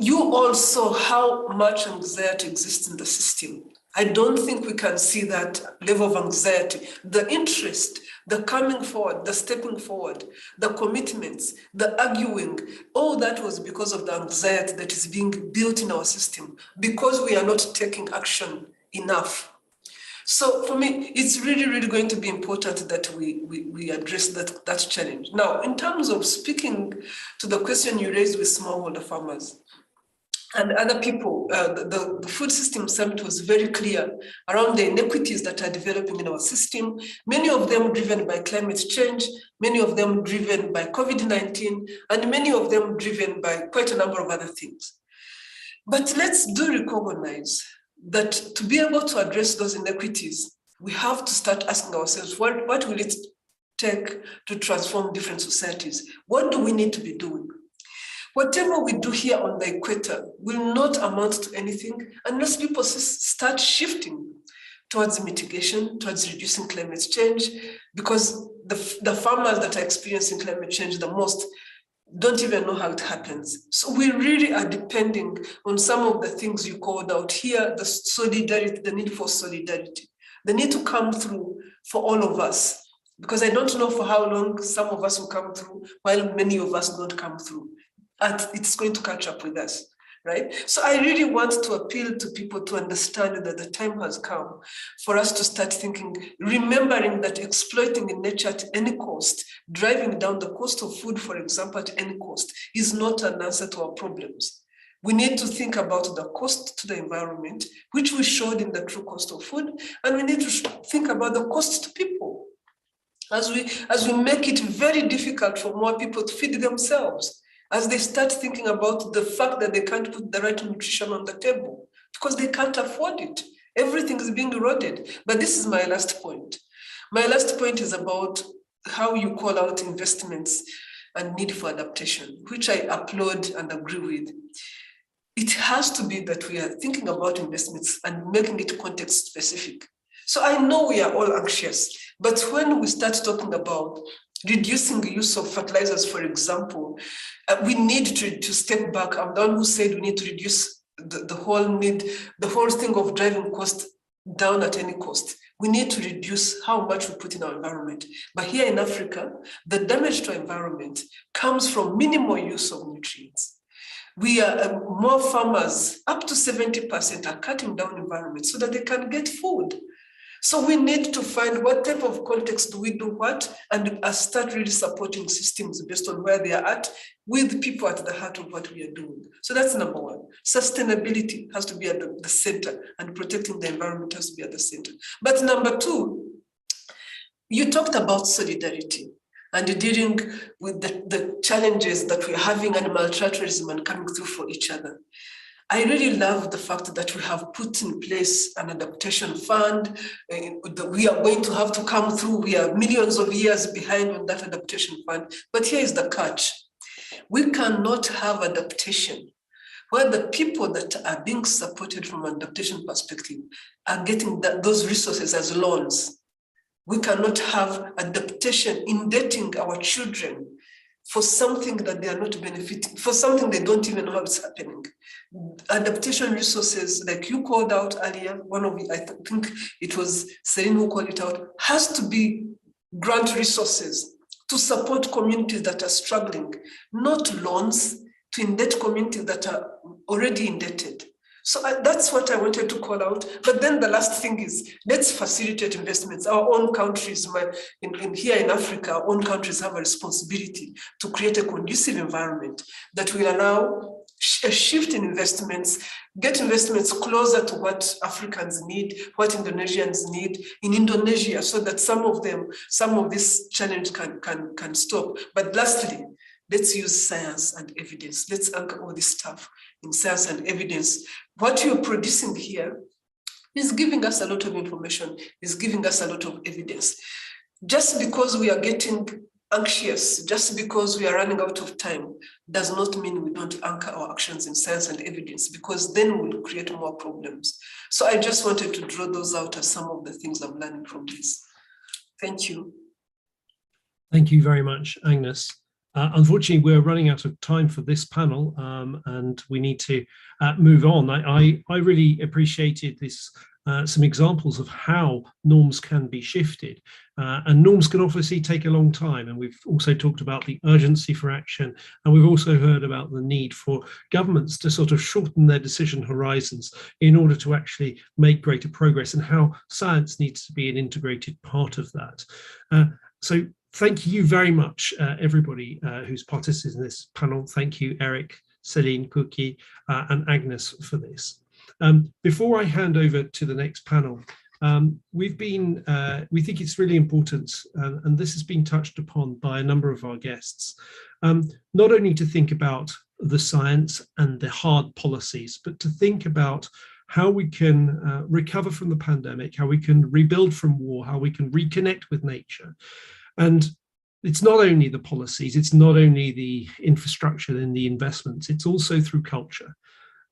You all saw how much anxiety exists in the system. I don't think we can see that level of anxiety, the interest, the coming forward, the stepping forward, the commitments, the arguing, all that was because of the anxiety that is being built in our system, because we are not taking action enough. So for me, it's really, really going to be important that we address that challenge. Now, in terms of speaking to the question you raised with smallholder farmers, and other people, the Food System Summit was very clear around the inequities that are developing in our system, many of them driven by climate change, many of them driven by COVID-19, and many of them driven by quite a number of other things. But let's recognize that to be able to address those inequities, we have to start asking ourselves, what will it take to transform different societies? What do we need to be doing? Whatever we do here on the equator will not amount to anything unless people start shifting towards mitigation, towards reducing climate change, because the farmers that are experiencing climate change the most don't even know how it happens. So we really are depending on some of the things you called out here, the solidarity, the need for solidarity, the need to come through for all of us, because I don't know for how long some of us will come through while many of us don't come through. And it's going to catch up with us, right? So I really want to appeal to people to understand that the time has come for us to start thinking, remembering that exploiting in nature at any cost, driving down the cost of food, for example, at any cost, is not an answer to our problems. We need to think about the cost to the environment, which we showed in the true cost of food, and we need to think about the cost to people as we make it very difficult for more people to feed themselves, as they start thinking about the fact that they can't put the right nutrition on the table because they can't afford it. Everything is being eroded. But this is my last point. My last point is about how you call out investments and need for adaptation, which I applaud and agree with. It has to be that we are thinking about investments and making it context specific. So I know we are all anxious, but when we start talking about reducing the use of fertilizers, for example, we need to step back. I'm the one who said we need to reduce the whole thing of driving cost down at any cost. We need to reduce how much we put in our environment. But here in Africa, the damage to our environment comes from minimal use of nutrients. We are more farmers, up to 70% are cutting down environment so that they can get food. So we need to find what type of context do we do what, and start really supporting systems based on where they are at, with people at the heart of what we are doing. So that's number one. Sustainability has to be at the center, and protecting the environment has to be at the center. But number two, you talked about solidarity and dealing with the challenges that we're having and multilateralism and coming through for each other. I really love the fact that we have put in place an adaptation fund that we are going to have to come through. We are millions of years behind on that adaptation fund. But here is the catch. We cannot have adaptation where the people that are being supported from an adaptation perspective are getting those resources as loans. We cannot have adaptation indebting our children for something that they are not benefiting, for something they don't even know how it's happening. Adaptation resources, like you called out earlier, one of you, I think it was Celine who called it out, has to be grant resources to support communities that are struggling, not loans to indebt communities that are already indebted. So that's what I wanted to call out. But then the last thing is, let's facilitate investments. Our own countries, here in Africa, our own countries have a responsibility to create a conducive environment that will allow a shift in investments, get investments closer to what Africans need, what Indonesians need in Indonesia, so that some of this challenge can stop. But lastly, let's use science and evidence. Let's anchor all this stuff in science and evidence. What you're producing here is giving us a lot of information, is giving us a lot of evidence. Just because we are getting anxious, just because we are running out of time, does not mean we don't anchor our actions in science and evidence, because then we'll create more problems. So I just wanted to draw those out as some of the things I'm learning from this. Thank you. Thank you very much, Agnes. Unfortunately, we're running out of time for this panel, and we need to move on. I really appreciated this, some examples of how norms can be shifted. And norms can obviously take a long time. And we've also talked about the urgency for action. And we've also heard about the need for governments to sort of shorten their decision horizons in order to actually make greater progress, and how science needs to be an integrated part of that. So thank you very much, everybody who's participated in this panel. Thank you, Eric, Celine, Kuki, and Agnes for this. Before I hand over to the next panel, we think it's really important, and this has been touched upon by a number of our guests, not only to think about the science and the hard policies, but to think about how we can recover from the pandemic, how we can rebuild from war, how we can reconnect with nature. And it's not only the policies, it's not only the infrastructure and the investments, it's also through culture.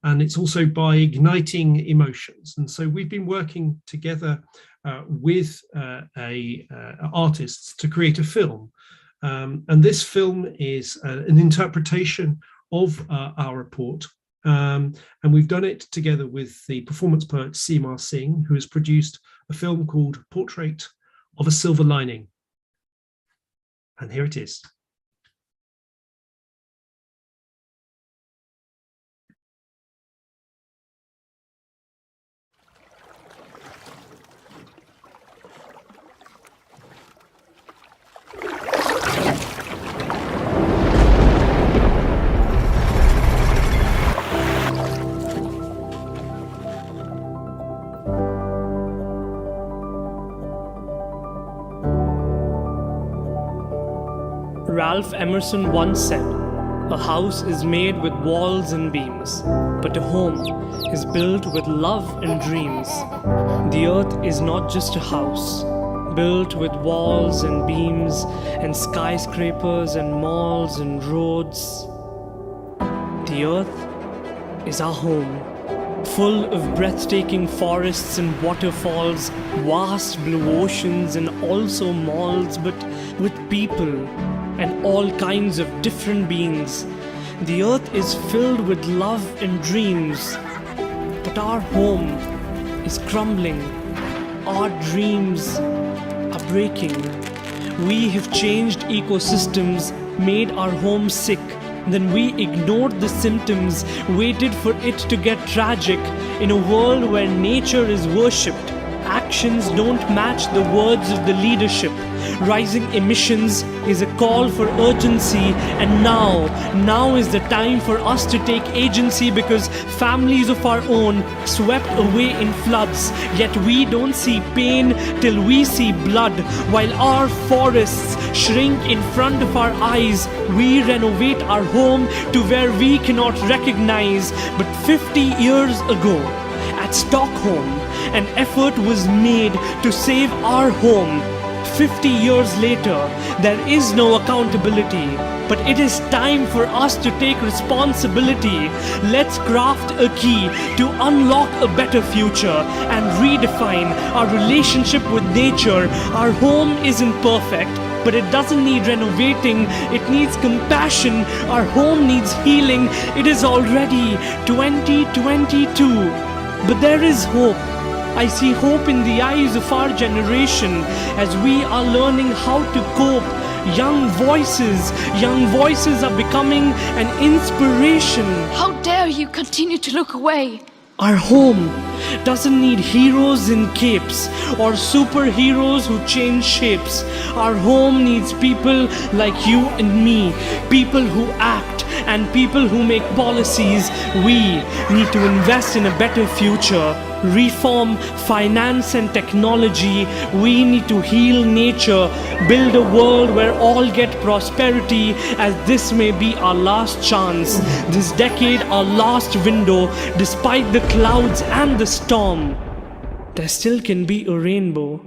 And it's also by igniting emotions. And so we've been working together with artists to create a film. And this film is an interpretation of our report. And we've done it together with the performance poet Seema Singh, who has produced a film called Portrait of a Silver Lining. And here it is. Ralph Emerson once said, "A house is made with walls and beams, but a home is built with love and dreams." The earth is not just a house, built with walls and beams and skyscrapers and malls and roads. The earth is our home, full of breathtaking forests and waterfalls, vast blue oceans and also malls, but with people and all kinds of different beings. The earth is filled with love and dreams, but our home is crumbling. Our dreams are breaking. We have changed ecosystems, made our home sick. Then we ignored the symptoms, waited for it to get tragic. In a world where nature is worshipped, actions don't match the words of the leadership. Rising emissions is a call for urgency, and now is the time for us to take agency, because families of our own swept away in floods. Yet we don't see pain till we see blood. While our forests shrink in front of our eyes, we renovate our home to where we cannot recognize. But 50 years ago, at Stockholm, an effort was made to save our home. 50 years later, there is no accountability, but it is time for us to take responsibility. Let's craft a key to unlock a better future and redefine our relationship with nature. Our home isn't perfect, but it doesn't need renovating. It needs compassion. Our home needs healing. It is already 2022, but there is hope. I see hope in the eyes of our generation as we are learning how to cope. Young voices are becoming an inspiration. How dare you continue to look away? Our home doesn't need heroes in capes or superheroes who change shapes. Our home needs people like you and me, people who act and people who make policies. We need to invest in a better future, reform finance and technology. We need to heal nature, build a world where all get prosperity, as this may be our last chance, this decade our last window. Despite the clouds and the storm, there still can be a rainbow.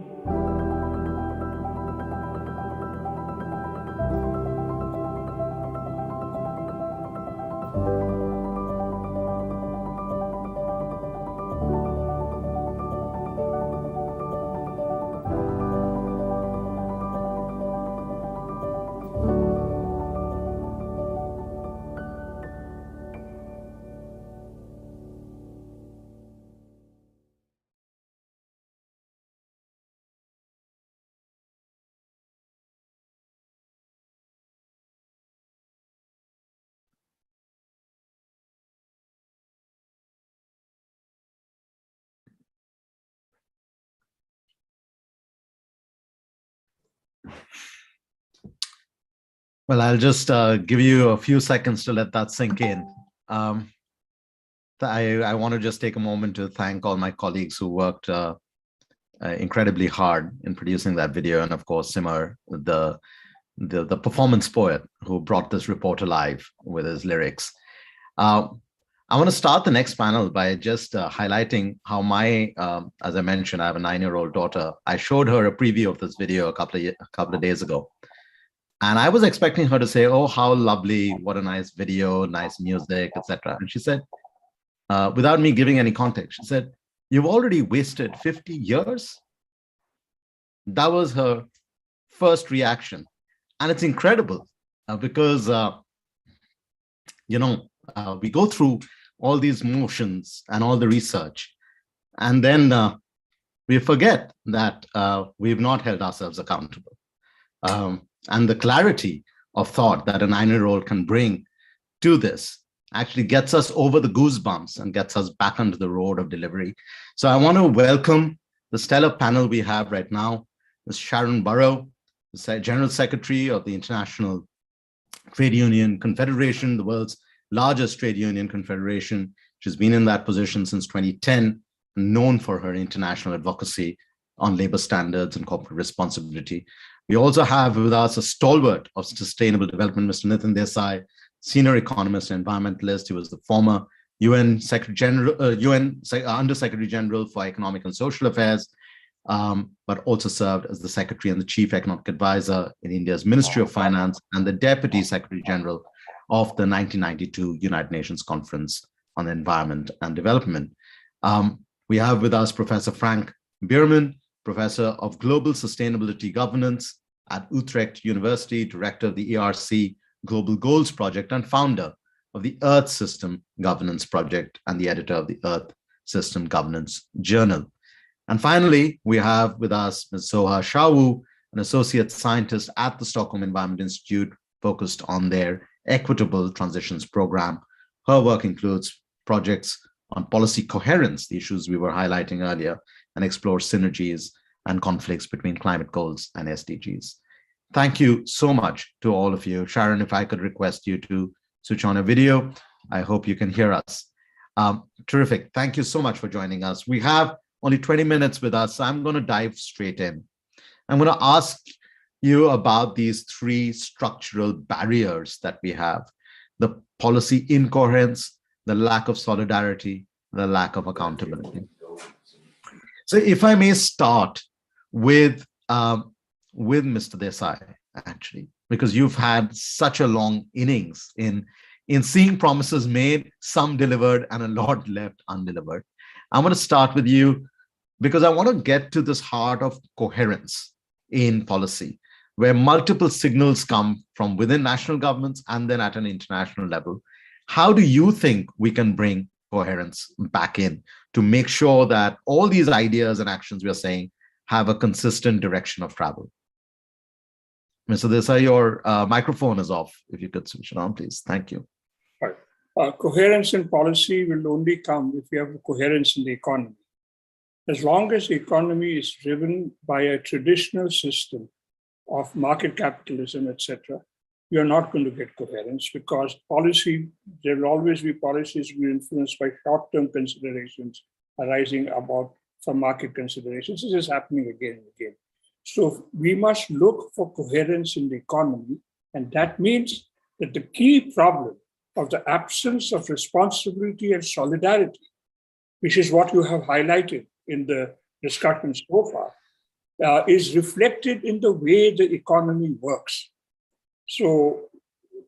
Well, I'll just give you a few seconds to let that sink in. I want to just take a moment to thank all my colleagues who worked incredibly hard in producing that video, and of course, Simar, the performance poet who brought this report alive with his lyrics. I want to start the next panel by just highlighting how as I mentioned, I have a 9-year-old daughter. I showed her a preview of this video a couple of days ago. And I was expecting her to say, "Oh, how lovely, what a nice video, nice music, etc." And she said, without me giving any context, she said, "You've already wasted 50 years?" That was her first reaction. And it's incredible because, we go through all these motions and all the research, and then we forget that we've not held ourselves accountable. And the clarity of thought that a 9-year-old can bring to this actually gets us over the goosebumps and gets us back onto the road of delivery. So I want to welcome the stellar panel we have right now. Ms. Sharon Burrow, the General Secretary of the International Trade Union Confederation, the world's largest trade union confederation. She's been in that position since 2010, known for her international advocacy. on labor standards and corporate responsibility. We also have with us a stalwart of sustainable development, Mr. Nitin Desai, senior economist and environmentalist. He was the former UN Undersecretary General for Economic and Social Affairs, but also served as the Secretary and the Chief Economic Advisor in India's Ministry of Finance and the Deputy Secretary General of the 1992 United Nations Conference on the Environment and Development. We have with us Professor Frank Bierman, Professor of Global Sustainability Governance at Utrecht University, Director of the ERC Global Goals Project, and founder of the Earth System Governance Project and the editor of the Earth System Governance Journal. And finally, we have with us Ms. Soha Shawu, an associate scientist at the Stockholm Environment Institute, focused on their Equitable Transitions program. Her work includes projects on policy coherence, the issues we were highlighting earlier, and explore synergies and conflicts between climate goals and SDGs. Thank you so much to all of you. Sharon, if I could request you to switch on a video, I hope you can hear us. Terrific. Thank you so much for joining us. We have only 20 minutes with us, so I'm going to dive straight in. I'm going to ask you about these three structural barriers that we have: the policy incoherence, the lack of solidarity, the lack of accountability. So if I may start with Mr. Desai, actually, because you've had such a long innings in seeing promises made, some delivered, and a lot left undelivered. I'm going to start with you because I want to get to this heart of coherence in policy, where multiple signals come from within national governments and then at an international level. How do you think we can bring coherence back in to make sure that all these ideas and actions we are saying have a consistent direction of travel? Mr. Desai, your microphone is off. If you could switch it on, please. Thank you. Right. Coherence in policy will only come if we have coherence in the economy. As long as the economy is driven by a traditional system of market capitalism, etc., you're not going to get coherence, because policy, there will always be policies will be influenced by short-term considerations arising from market considerations. This is happening again and again. So we must look for coherence in the economy, and that means that the key problem of the absence of responsibility and solidarity, which is what you have highlighted in the discussion so far, is reflected in the way the economy works. So,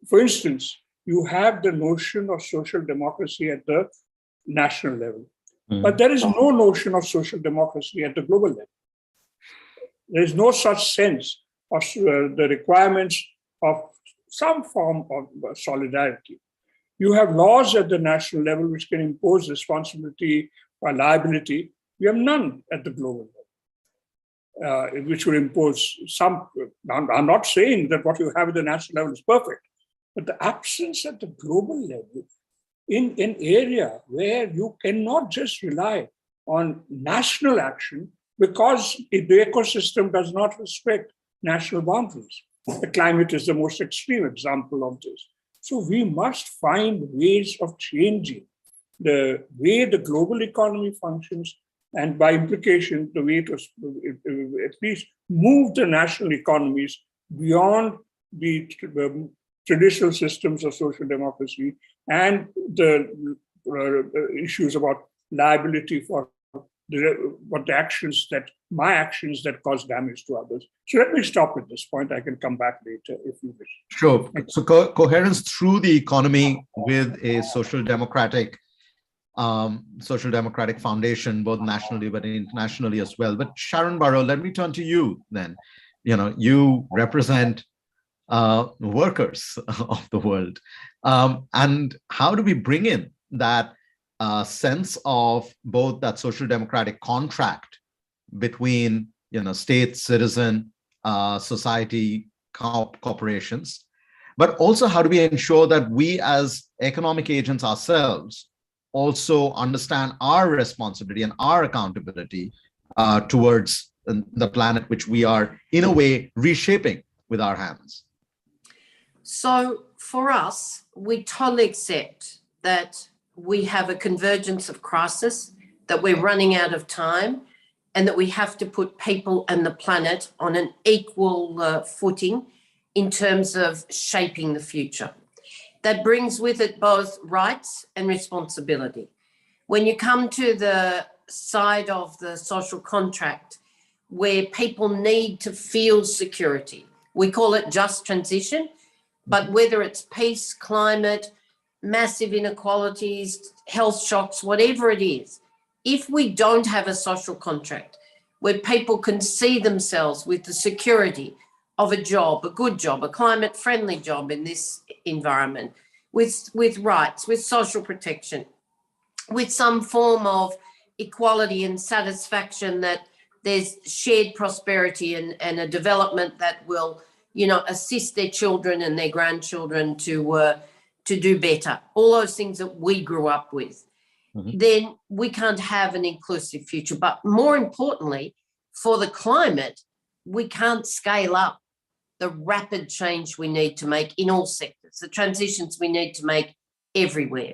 for instance, you have the notion of social democracy at the national level, but there is no notion of social democracy at the global level. There is no such sense of the requirements of some form of solidarity. You have laws at the national level which can impose responsibility or liability. You have none at the global level. Which will impose some. I'm not saying that what you have at the national level is perfect, but the absence at the global level in an area where you cannot just rely on national action because the ecosystem does not respect national boundaries. The climate is the most extreme example of this. So we must find ways of changing the way the global economy functions, and by implication, the way to at least move the national economies beyond the traditional systems of social democracy and the issues about liability for my actions that cause damage to others. So let me stop at this point. I can come back later if you wish. Sure. So coherence through the economy with a social democratic foundation, both nationally but internationally as well. But Sharon Burrow, let me turn to you then. You represent workers of the world. And how do we bring in that sense of both that social democratic contract between state, citizen, society, corporations, but also how do we ensure that we as economic agents ourselves also understand our responsibility and our accountability towards the planet, which we are in a way reshaping with our hands? So for us, we totally accept that we have a convergence of crisis, that we're running out of time, and that we have to put people and the planet on an equal footing in terms of shaping the future. That brings with it both rights and responsibility. When you come to the side of the social contract, where people need to feel security, we call it just transition, but whether it's peace, climate, massive inequalities, health shocks, whatever it is, if we don't have a social contract where people can see themselves with the security of a job, a good job, a climate-friendly job in this environment, with rights, with social protection, with some form of equality and satisfaction that there's shared prosperity and a development that will, assist their children and their grandchildren to do better, all those things that we grew up with, then we can't have an inclusive future. But more importantly, for the climate, we can't scale up the rapid change we need to make in all sectors, the transitions we need to make everywhere.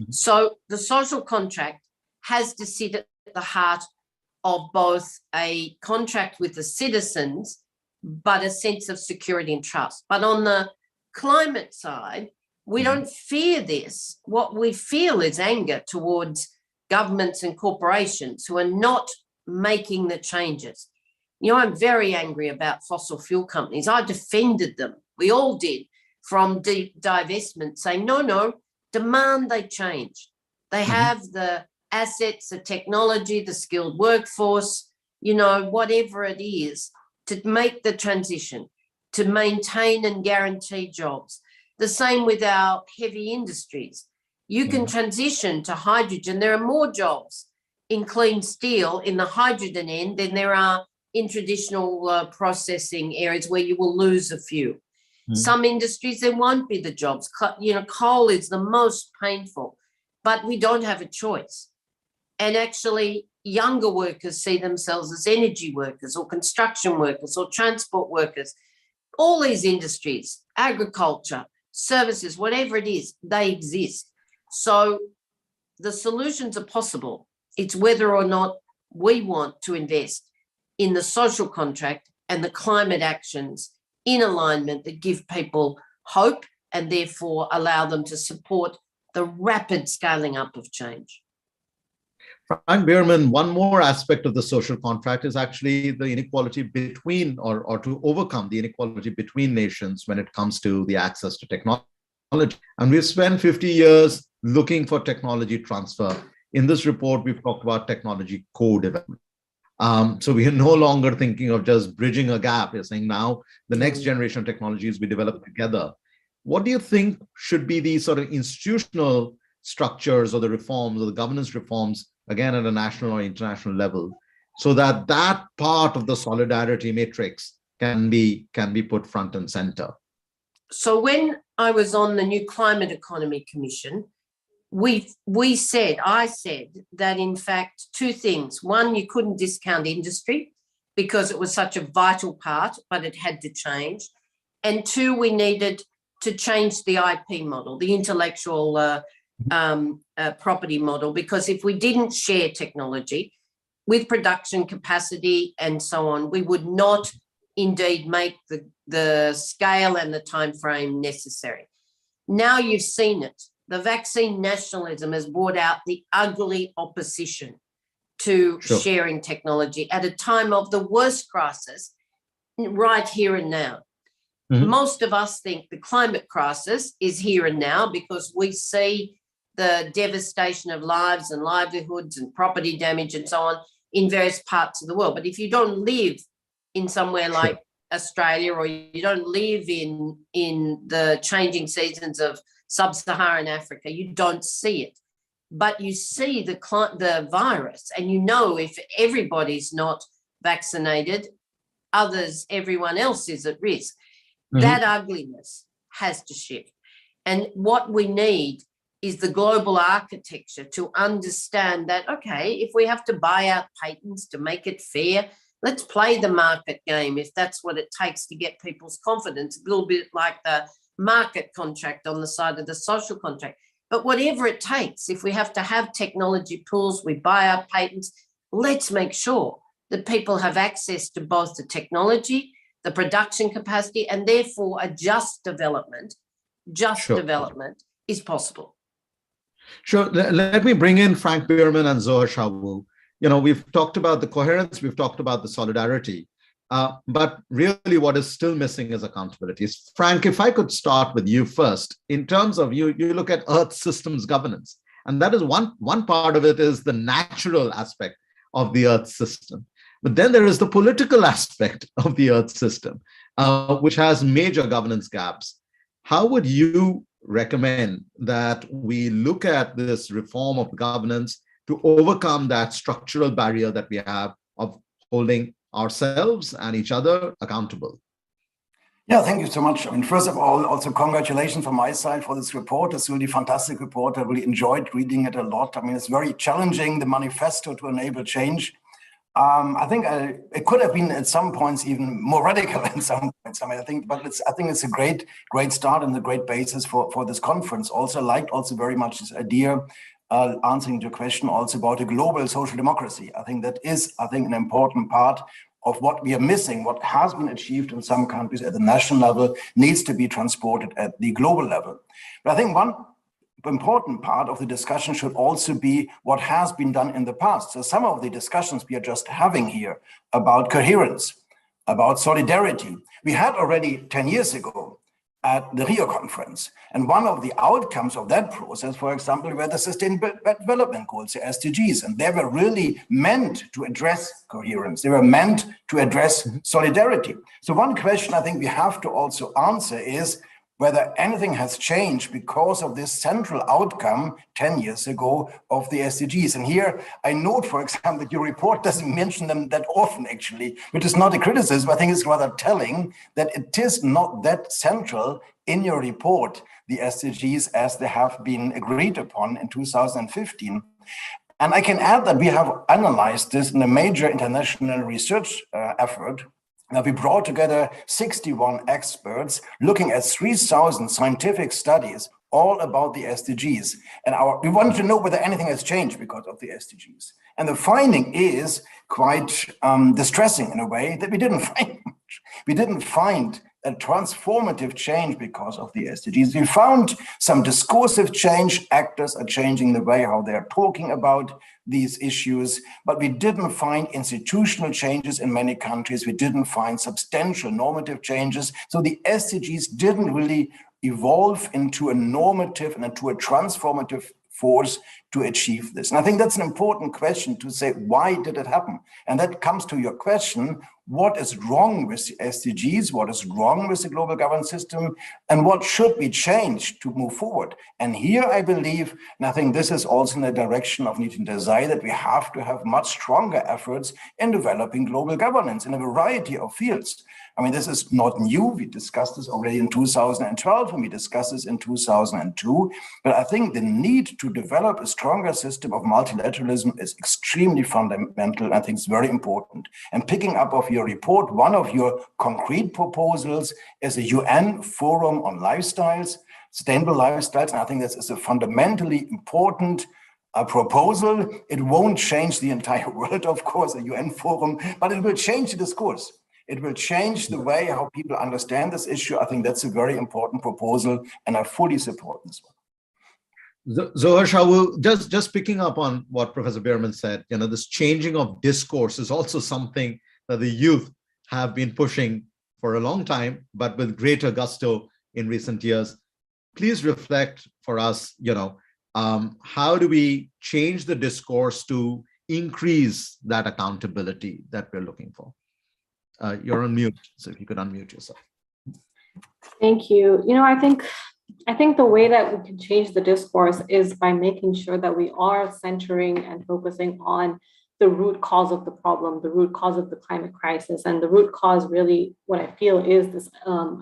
So the social contract has to sit at the heart of both a contract with the citizens, but a sense of security and trust. But on the climate side, we don't fear this. What we feel is anger towards governments and corporations who are not making the changes. I'm very angry about fossil fuel companies. I defended them. We all did, from divestment, saying, no, demand they change. They have the assets, the technology, the skilled workforce, whatever it is, to make the transition, to maintain and guarantee jobs. The same with our heavy industries. You can transition to hydrogen. There are more jobs in clean steel in the hydrogen end than there are in traditional processing areas where you will lose a few. Some industries, there won't be the jobs. Coal is the most painful, but we don't have a choice. And actually, younger workers see themselves as energy workers or construction workers or transport workers. All these industries, agriculture, services, whatever it is, they exist. So the solutions are possible. It's whether or not we want to invest in the social contract and the climate actions in alignment that give people hope and therefore allow them to support the rapid scaling up of change. Frank Bierman, one more aspect of the social contract is actually the inequality between, or to overcome the inequality between nations when it comes to the access to technology. And we've spent 50 years looking for technology transfer. In this report, we've talked about technology co-development. So we are no longer thinking of just bridging a gap. We're saying now the next generation of technologies we develop together. What do you think should be the sort of institutional structures or the reforms or the governance reforms, again, at a national or international level, so that that part of the solidarity matrix can be put front and center? So when I was on the New Climate Economy Commission, I said that in fact, two things. One, you couldn't discount industry because it was such a vital part, but it had to change. And two, we needed to change the IP model, the intellectual property model, because if we didn't share technology with production capacity and so on, we would not indeed make the scale and the time frame necessary. Now you've seen it. The vaccine nationalism has brought out the ugly opposition to sharing technology at a time of the worst crisis right here and now. Most of us think the climate crisis is here and now because we see the devastation of lives and livelihoods and property damage and so on in various parts of the world. But if you don't live in somewhere like Australia, or you don't live in the changing seasons of sub-Saharan Africa, you don't see it. But you see the virus, and you know if everybody's not vaccinated, everyone else is at risk. That ugliness has to shift. And what we need is the global architecture to understand that, okay, if we have to buy out patents to make it fair, let's play the market game if that's what it takes to get people's confidence, a little bit like the market contract on the side of the social contract. But whatever it takes, if we have to have technology pools, we buy our patents, let's make sure that people have access to both the technology, the production capacity, and therefore a just development is possible. Sure. Let me bring in Frank Bierman and Zohar Shawu. We've talked about the coherence, we've talked about the solidarity, but really what is still missing is accountability. Frank, if I could start with you first, in terms of you look at Earth systems governance, and that is one part of it is the natural aspect of the Earth system. But then there is the political aspect of the Earth system, which has major governance gaps. How would you recommend that we look at this reform of governance to overcome that structural barrier that we have of holding ourselves and each other accountable? Yeah, thank you so much. I mean, first of all, also congratulations from my side for this report. It's a really fantastic report. I really enjoyed reading it a lot. I mean, it's very challenging, the manifesto to enable change. I think it could have been at some points even more radical in some points. I mean, I think it's a great start and a great basis for this conference. Also liked very much this idea, answering your question also about a global social democracy. I think that is, an important part of what we are missing. What has been achieved in some countries at the national level needs to be transported at the global level. But I think one important part of the discussion should also be what has been done in the past. So some of the discussions we are just having here about coherence, about solidarity, we had already 10 years ago at the Rio conference. And one of the outcomes of that process, for example, were the Sustainable Development Goals, the SDGs, and they were really meant to address coherence. They were meant to address solidarity. So one question I think we have to also answer is whether anything has changed because of this central outcome 10 years ago of the SDGs. And here I note, for example, that your report doesn't mention them that often, actually, which is not a criticism. I think it's rather telling that it is not that central in your report, the SDGs, as they have been agreed upon in 2015. And I can add that we have analyzed this in a major international research effort. Now, we brought together 61 experts looking at 3,000 scientific studies all about the SDGs. And we wanted to know whether anything has changed because of the SDGs. And the finding is quite distressing in a way that we didn't find much. We didn't find a transformative change because of the SDGs. We found some discursive change. Actors are changing the way how they're talking about these issues, but we didn't find institutional changes in many countries. We didn't find substantial normative changes. So the SDGs didn't really evolve into a normative and into a transformative force to achieve this. And I think that's an important question to say, why did it happen? And that comes to your question, what is wrong with the SDGs? What is wrong with the global governance system? And what should be changed to move forward? And here I believe, and I think this is also in the direction of Nitin Desai, that we have to have much stronger efforts in developing global governance in a variety of fields. I mean, this is not new. We discussed this already in 2012, and we discussed this in 2002. But I think the need to develop a stronger system of multilateralism is extremely fundamental. I think it's very important. And picking up of your report, one of your concrete proposals is a UN forum on lifestyles, sustainable lifestyles. And I think this is a fundamentally important proposal. It won't change the entire world, of course, a UN forum, but it will change the discourse. It will change the way how people understand this issue. I think that's a very important proposal, and I fully support this one. Zohar Shawu, just picking up on what Professor Bierman said, this changing of discourse is also something that the youth have been pushing for a long time, but with greater gusto in recent years. Please reflect for us, how do we change the discourse to increase that accountability that we're looking for? You're on mute, so if you could unmute yourself. Thank you. I think the way that we can change the discourse is by making sure that we are centering and focusing on the root cause of the problem, the root cause of the climate crisis. And the root cause really, what I feel is this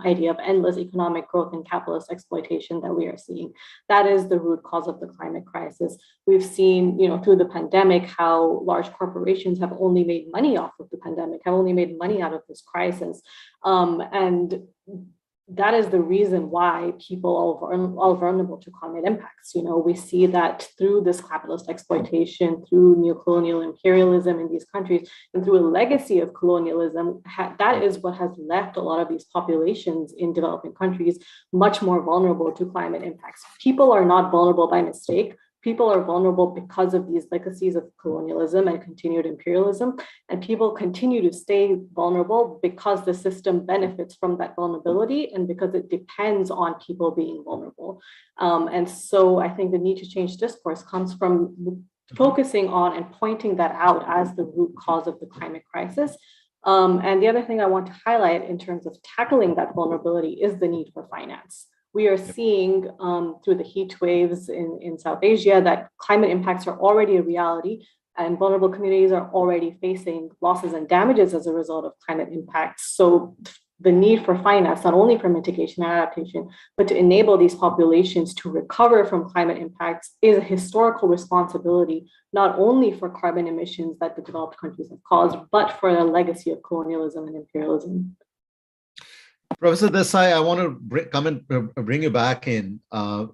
idea of endless economic growth and capitalist exploitation that we are seeing. That is the root cause of the climate crisis. We've seen, through the pandemic, how large corporations have only made money off of the pandemic, have only made money out of this crisis. And that is the reason why people are vulnerable to climate impacts. You know, we see that through this capitalist exploitation, through neocolonial imperialism in these countries, and through a legacy of colonialism, that is what has left a lot of these populations in developing countries much more vulnerable to climate impacts. People are not vulnerable by mistake. People are vulnerable because of these legacies of colonialism and continued imperialism, and people continue to stay vulnerable because the system benefits from that vulnerability and because it depends on people being vulnerable. And so I think the need to change discourse comes from focusing on and pointing that out as the root cause of the climate crisis. And the other thing I want to highlight in terms of tackling that vulnerability is the need for finance. We are seeing through the heat waves in South Asia that climate impacts are already a reality, and vulnerable communities are already facing losses and damages as a result of climate impacts. So the need for finance, not only for mitigation and adaptation, but to enable these populations to recover from climate impacts is a historical responsibility, not only for carbon emissions that the developed countries have caused, but for the legacy of colonialism and imperialism. Professor Desai, I want to bring you back in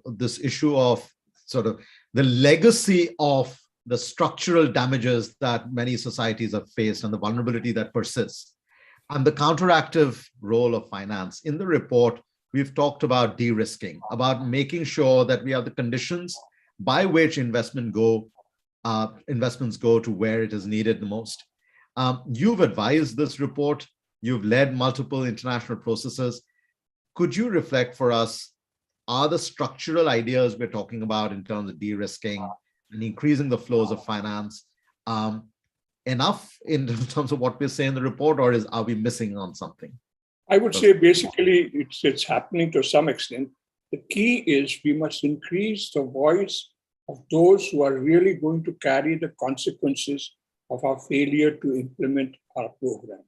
this issue of sort of the legacy of the structural damages that many societies have faced and the vulnerability that persists, and the counteractive role of finance. In the report, we've talked about de-risking, about making sure that we have the conditions by which investments go to where it is needed the most. You've advised this report. You've led multiple international processes. Could you reflect for us, are the structural ideas we're talking about in terms of de-risking and increasing the flows of finance enough in terms of what we say in the report, or are we missing on something? I would say basically it's happening to some extent. The key is we must increase the voice of those who are really going to carry the consequences of our failure to implement our programs.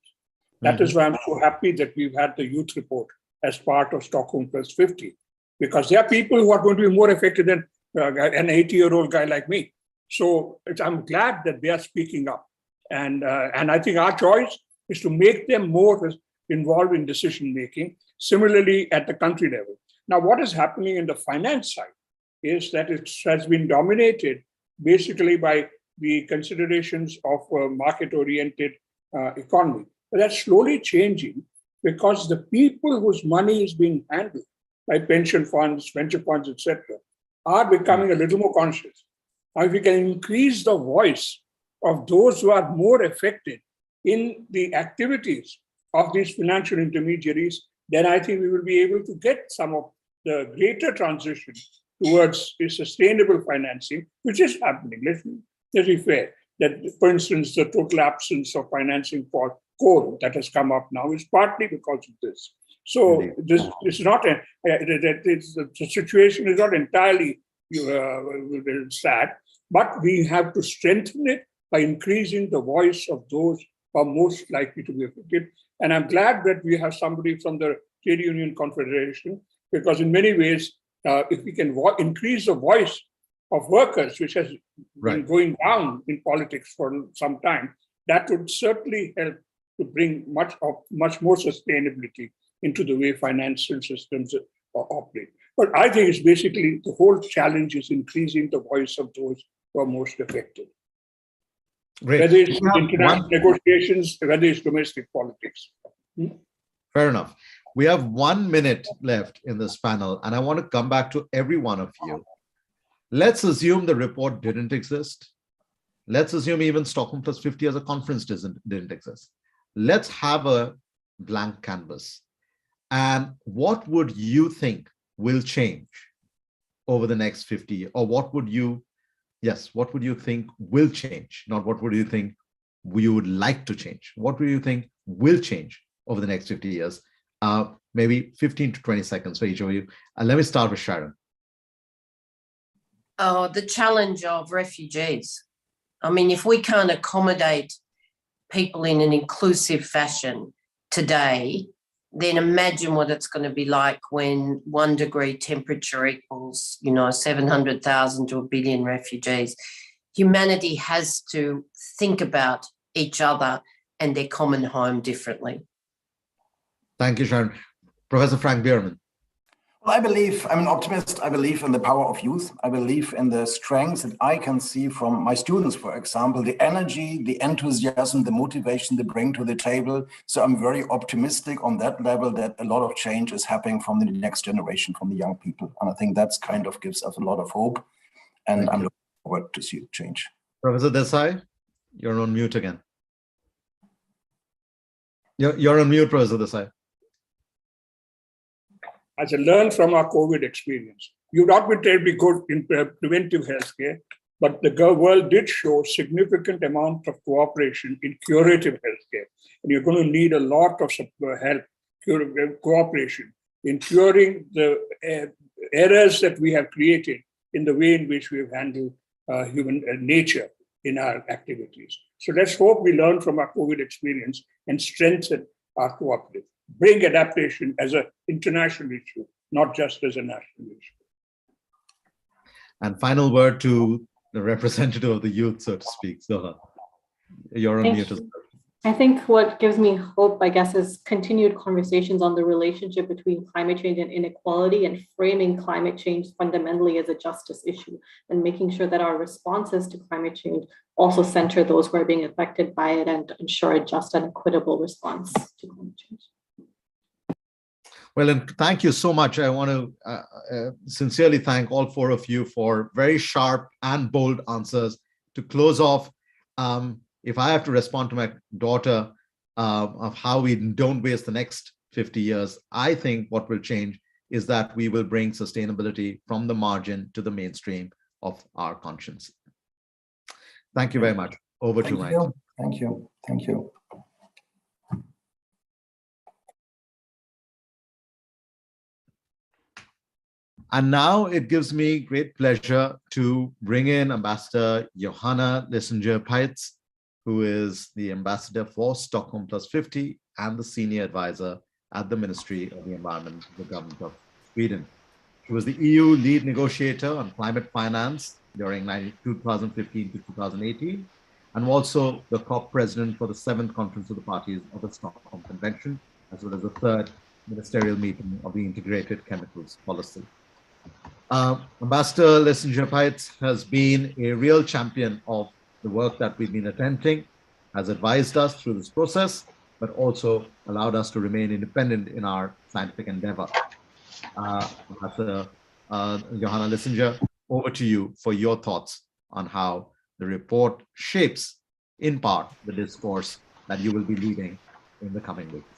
That is why I'm so happy that we've had the youth report as part of Stockholm+50, because there are people who are going to be more affected than an 80-year-old guy like me. So I'm glad that they are speaking up. And I think our choice is to make them more involved in decision-making, similarly at the country level. Now, what is happening in the finance side is that it has been dominated basically by the considerations of a market-oriented economy. But that's slowly changing because the people whose money is being handled by pension funds, venture funds, etc., are becoming a little more conscious. Now, if we can increase the voice of those who are more affected in the activities of these financial intermediaries, then I think we will be able to get some of the greater transition towards a sustainable financing, which is happening. Let's be fair. That, for instance, the total absence of financing for coal that has come up now is partly because of this. So this is not the situation is not entirely sad, but we have to strengthen it by increasing the voice of those who are most likely to be affected. And I'm glad that we have somebody from the Trade Union Confederation, because in many ways, if we can increase the voice of workers, which has been going down in politics for some time, that would certainly help to bring much more sustainability into the way financial systems operate. But I think it's basically the whole challenge is increasing the voice of those who are most affected. Great. Whether it's international negotiations, whether it's domestic politics. Fair enough. We have 1 minute left in this panel, and I want to come back to every one of you. Let's assume the report didn't exist. Let's assume even Stockholm+50 as a conference didn't exist. Let's have a blank canvas. And what would you think will change over the next 50 years? Or what would you think will change? Not what would you think you would like to change? What would you think will change over the next 50 years? Maybe 15 to 20 seconds for each of you. Let me start with Sharon. The challenge of refugees. I mean, if we can't accommodate people in an inclusive fashion today, then imagine what it's going to be like when 1 degree temperature equals, 700,000 to 1 billion refugees. Humanity has to think about each other and their common home differently. Thank you, Sharon. Professor Frank Bierman. Well, I'm an optimist. I believe in the power of youth. I believe in the strengths that I can see from my students, for example, the energy, the enthusiasm, the motivation they bring to the table. So I'm very optimistic on that level that a lot of change is happening from the next generation, from the young people. And I think that's kind of gives us a lot of hope. And I'm looking forward to see change. Professor Desai, you're on mute again. You're on mute, Professor Desai. As I learned from our COVID experience, you've not been terribly good in preventive healthcare, but the world did show significant amount of cooperation in curative healthcare. And you're going to need a lot of help, cooperation in curing the errors that we have created in the way in which we have handled human nature in our activities. So let's hope we learn from our COVID experience and strengthen our cooperative. Bring adaptation as an international issue, not just as a national issue. And final word to the representative of the youth, so to speak. So you're on mute as well. I think what gives me hope, I guess, is continued conversations on the relationship between climate change and inequality, and framing climate change fundamentally as a justice issue, and making sure that our responses to climate change also center those who are being affected by it and ensure a just and equitable response to climate change. Well, and thank you so much. I want to sincerely thank all four of you for very sharp and bold answers. To close off, if I have to respond to my daughter of how we don't waste the next 50 years, I think what will change is that we will bring sustainability from the margin to the mainstream of our conscience. Thank you very much. Over to Mike. Thank you. Thank you. And now it gives me great pleasure to bring in Ambassador Johanna Lissinger-Peitz, who is the ambassador for Stockholm+50 and the senior advisor at the Ministry of the Environment of the Government of Sweden. She was the EU lead negotiator on climate finance during 2015 to 2018, and also the COP president for the 7th Conference of the Parties of the Stockholm Convention, as well as the 3rd ministerial meeting of the Integrated Chemicals Policy. Ambassador Lissinger-Peitz has been a real champion of the work that we've been attempting, has advised us through this process, but also allowed us to remain independent in our scientific endeavor. Ambassador Johanna Lissinger, over to you for your thoughts on how the report shapes, in part, the discourse that you will be leading in the coming weeks.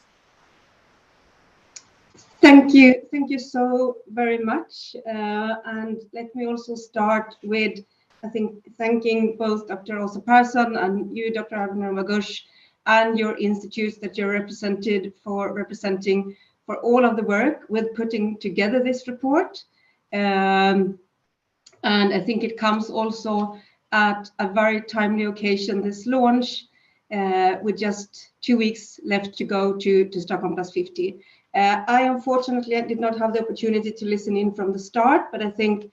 Thank you so very much. And let me also start with, I think, thanking both Dr. Åsa Persson and you, Dr. Arunava Ghosh, and your institutes that you're representing for all of the work with putting together this report. And I think it comes also at a very timely occasion, this launch, with just 2 weeks left to go to Stockholm+50. I unfortunately did not have the opportunity to listen in from the start, but I think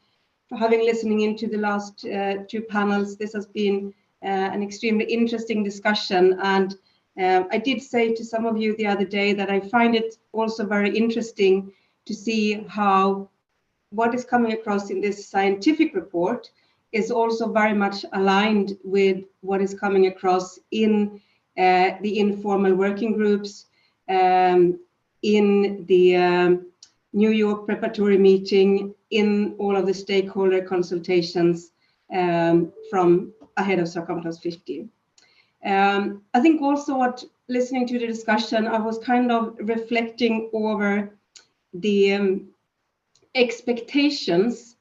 for having listening into the last 2 panels, this has been an extremely interesting discussion. And I did say to some of you the other day that I find it also very interesting to see how what is coming across in this scientific report is also very much aligned with what is coming across in the informal working groups, in the New York preparatory meeting, in all of the stakeholder consultations from ahead of Stockholm+50. I think also what listening to the discussion, I was kind of reflecting over the expectations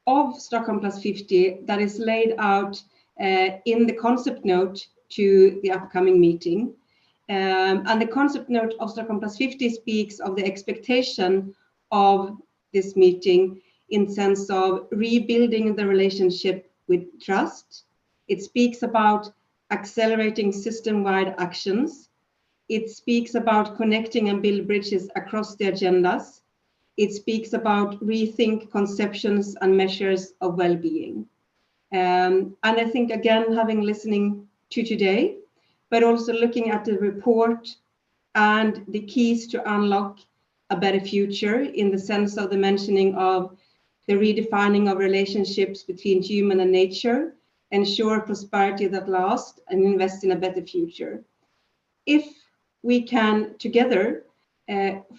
of Stockholm+50 that is laid out in the concept note to the upcoming meeting. And the concept note of Stockholm+50 speaks of the expectation of this meeting in sense of rebuilding the relationship with trust. It speaks about accelerating system-wide actions. It speaks about connecting and build bridges across the agendas. It speaks about rethink conceptions and measures of well-being. And I think, again, having listening to today, but also looking at the report and the keys to unlock a better future in the sense of the mentioning of the redefining of relationships between human and nature, ensure prosperity that lasts, and invest in a better future. If we can together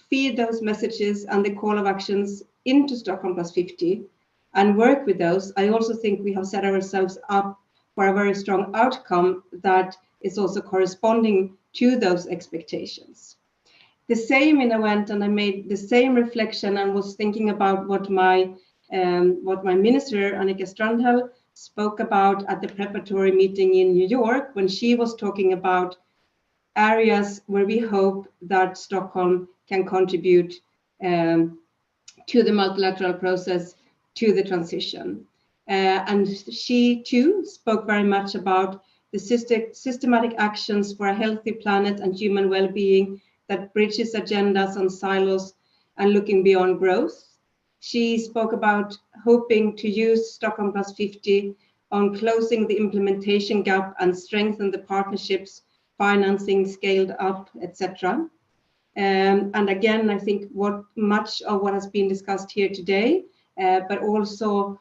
feed those messages and the call of actions into Stockholm+50 and work with those, I also think we have set ourselves up for a very strong outcome that is also corresponding to those expectations. The same in a went, and I made the same reflection and was thinking about what my minister Annika Strandhäll spoke about at the preparatory meeting in New York when she was talking about areas where we hope that Stockholm can contribute to the multilateral process, to the transition. And she too spoke very much about the systematic actions for a healthy planet and human well-being that bridges agendas on silos and looking beyond growth. She spoke about hoping to use Stockholm+50 on closing the implementation gap and strengthen the partnerships, financing, scaled up, etc. And again, I think much of what has been discussed here today, but also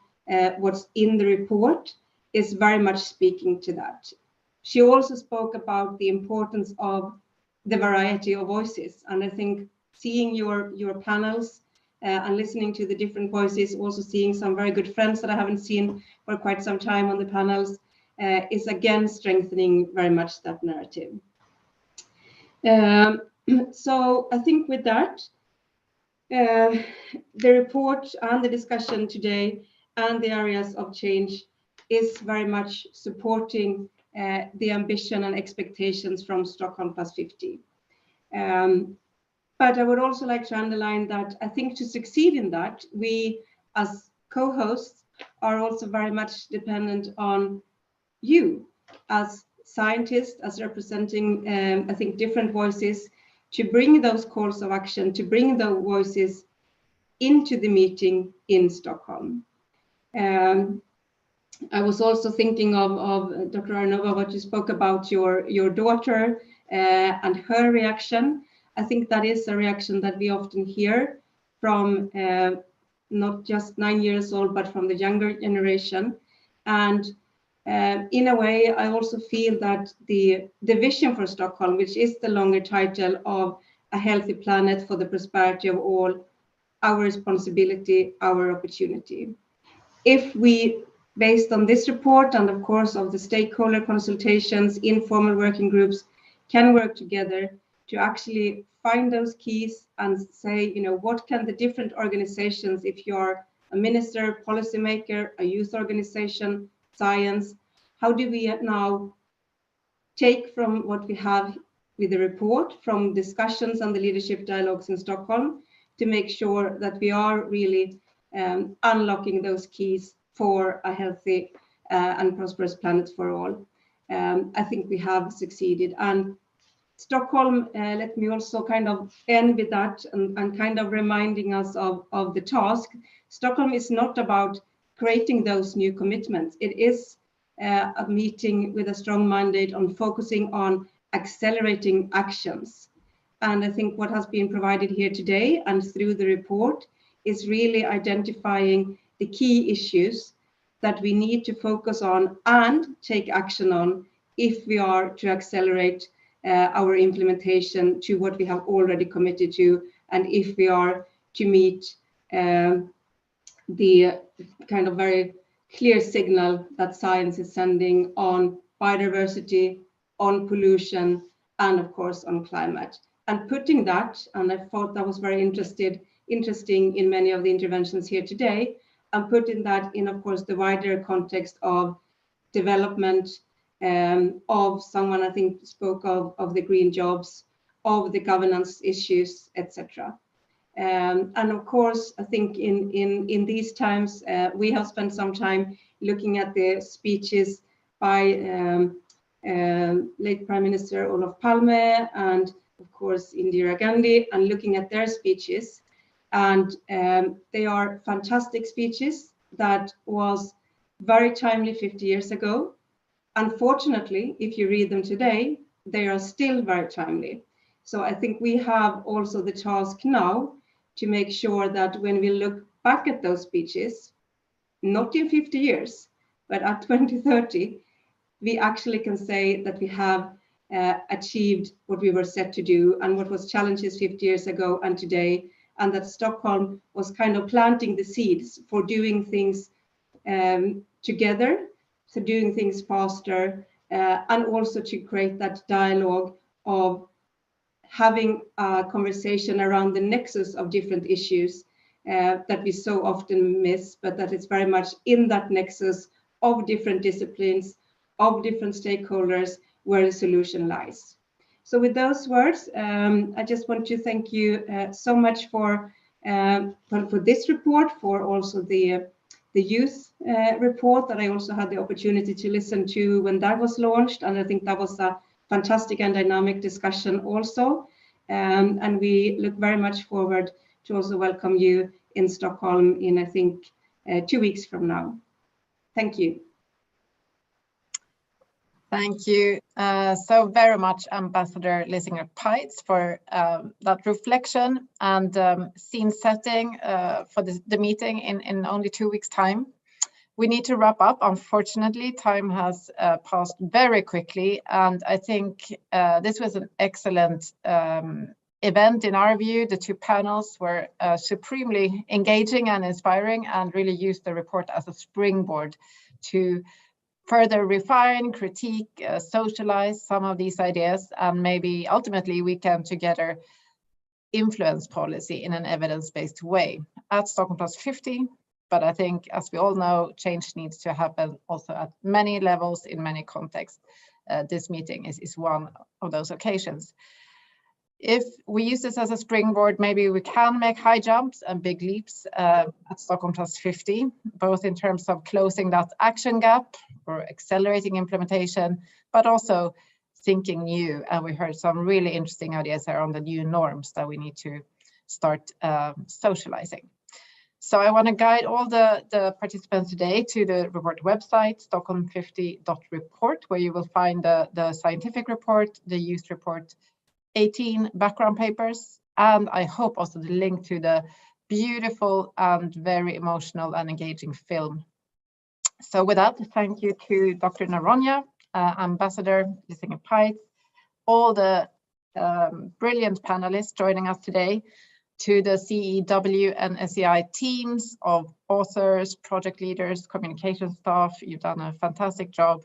what's in the report is very much speaking to that. She also spoke about the importance of the variety of voices. And I think seeing your panels and listening to the different voices, also seeing some very good friends that I haven't seen for quite some time on the panels, is again strengthening very much that narrative. So I think with that, the report and the discussion today and the areas of change is very much supporting the ambition and expectations from Stockholm+50. But I would also like to underline that I think to succeed in that, we as co-hosts are also very much dependent on you as scientists, as representing, I think, different voices, to bring those calls of action, to bring those voices into the meeting in Stockholm. I was also thinking of Dr. Aronova, what you spoke about your daughter and her reaction. I think that is a reaction that we often hear from not just 9 years old, but from the younger generation. And in a way, I also feel that the vision for Stockholm, which is the longer title of A Healthy Planet for the Prosperity of All, our responsibility, our opportunity. If we, based on this report and of course of the stakeholder consultations, informal working groups, can work together to actually find those keys and say, you know, what can the different organizations, if you're a minister, policymaker, a youth organization, science, how do we now take from what we have with the report, from discussions and the leadership dialogues in Stockholm, to make sure that we are really unlocking those keys for a healthy and prosperous planet for all. I think we have succeeded. And Stockholm, let me also kind of end with that and kind of reminding us of the task. Stockholm is not about creating those new commitments. It is a meeting with a strong mandate on focusing on accelerating actions. And I think what has been provided here today and through the report is really identifying the key issues that we need to focus on and take action on if we are to accelerate our implementation to what we have already committed to, and if we are to meet the kind of very clear signal that science is sending on biodiversity, on pollution, and of course on climate. And putting that, and I thought that was very interesting in many of the interventions here today, and putting that in, of course, the wider context of development, of someone I think spoke of the green jobs, of the governance issues, etc. And of course, I think in these times, we have spent some time looking at the speeches by late Prime Minister Olof Palme and of course Indira Gandhi, and looking at their speeches. And they are fantastic speeches that was very timely 50 years ago. Unfortunately, if you read them today, they are still very timely. So I think we have also the task now to make sure that when we look back at those speeches, not in 50 years, but at 2030, we actually can say that we have achieved what we were set to do and what was challenges 50 years ago and today, and that Stockholm was kind of planting the seeds for doing things together, so doing things faster, and also to create that dialogue of having a conversation around the nexus of different issues that we so often miss, but that it's very much in that nexus of different disciplines, of different stakeholders, where the solution lies. So with those words, I just want to thank you so much for this report, for also the youth report that I also had the opportunity to listen to when that was launched. And I think that was a fantastic and dynamic discussion also. And we look very much forward to also welcome you in Stockholm in, I think, 2 weeks from now. Thank you. Thank you so very much, Ambassador Lisinger-Peitz, for that reflection and scene setting for the meeting in only 2 weeks' time. We need to wrap up. Unfortunately, time has passed very quickly, and I think this was an excellent event in our view. The two panels were supremely engaging and inspiring, and really used the report as a springboard to further refine, critique, socialize some of these ideas, and maybe ultimately we can together influence policy in an evidence-based way at Stockholm+50. But I think, as we all know, change needs to happen also at many levels in many contexts. This meeting is one of those occasions. If we use this as a springboard, maybe we can make high jumps and big leaps at Stockholm+50, both in terms of closing that action gap or accelerating implementation, but also thinking new. And we heard some really interesting ideas around the new norms that we need to start socializing. So I want to guide all the participants today to the report website, stockholm50.report, where you will find the scientific report, the youth report, 18 background papers, and I hope also the link to the beautiful and very emotional and engaging film. So with that, thank you to Dr. Naronia, Ambassador Lisinger-Peitz, all the brilliant panelists joining us today, to the CEEW and SEI teams of authors, project leaders, communication staff. You've done a fantastic job,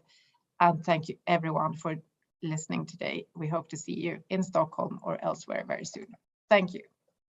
and thank you everyone for listening today. We hope to see you in Stockholm or elsewhere very soon. Thank you.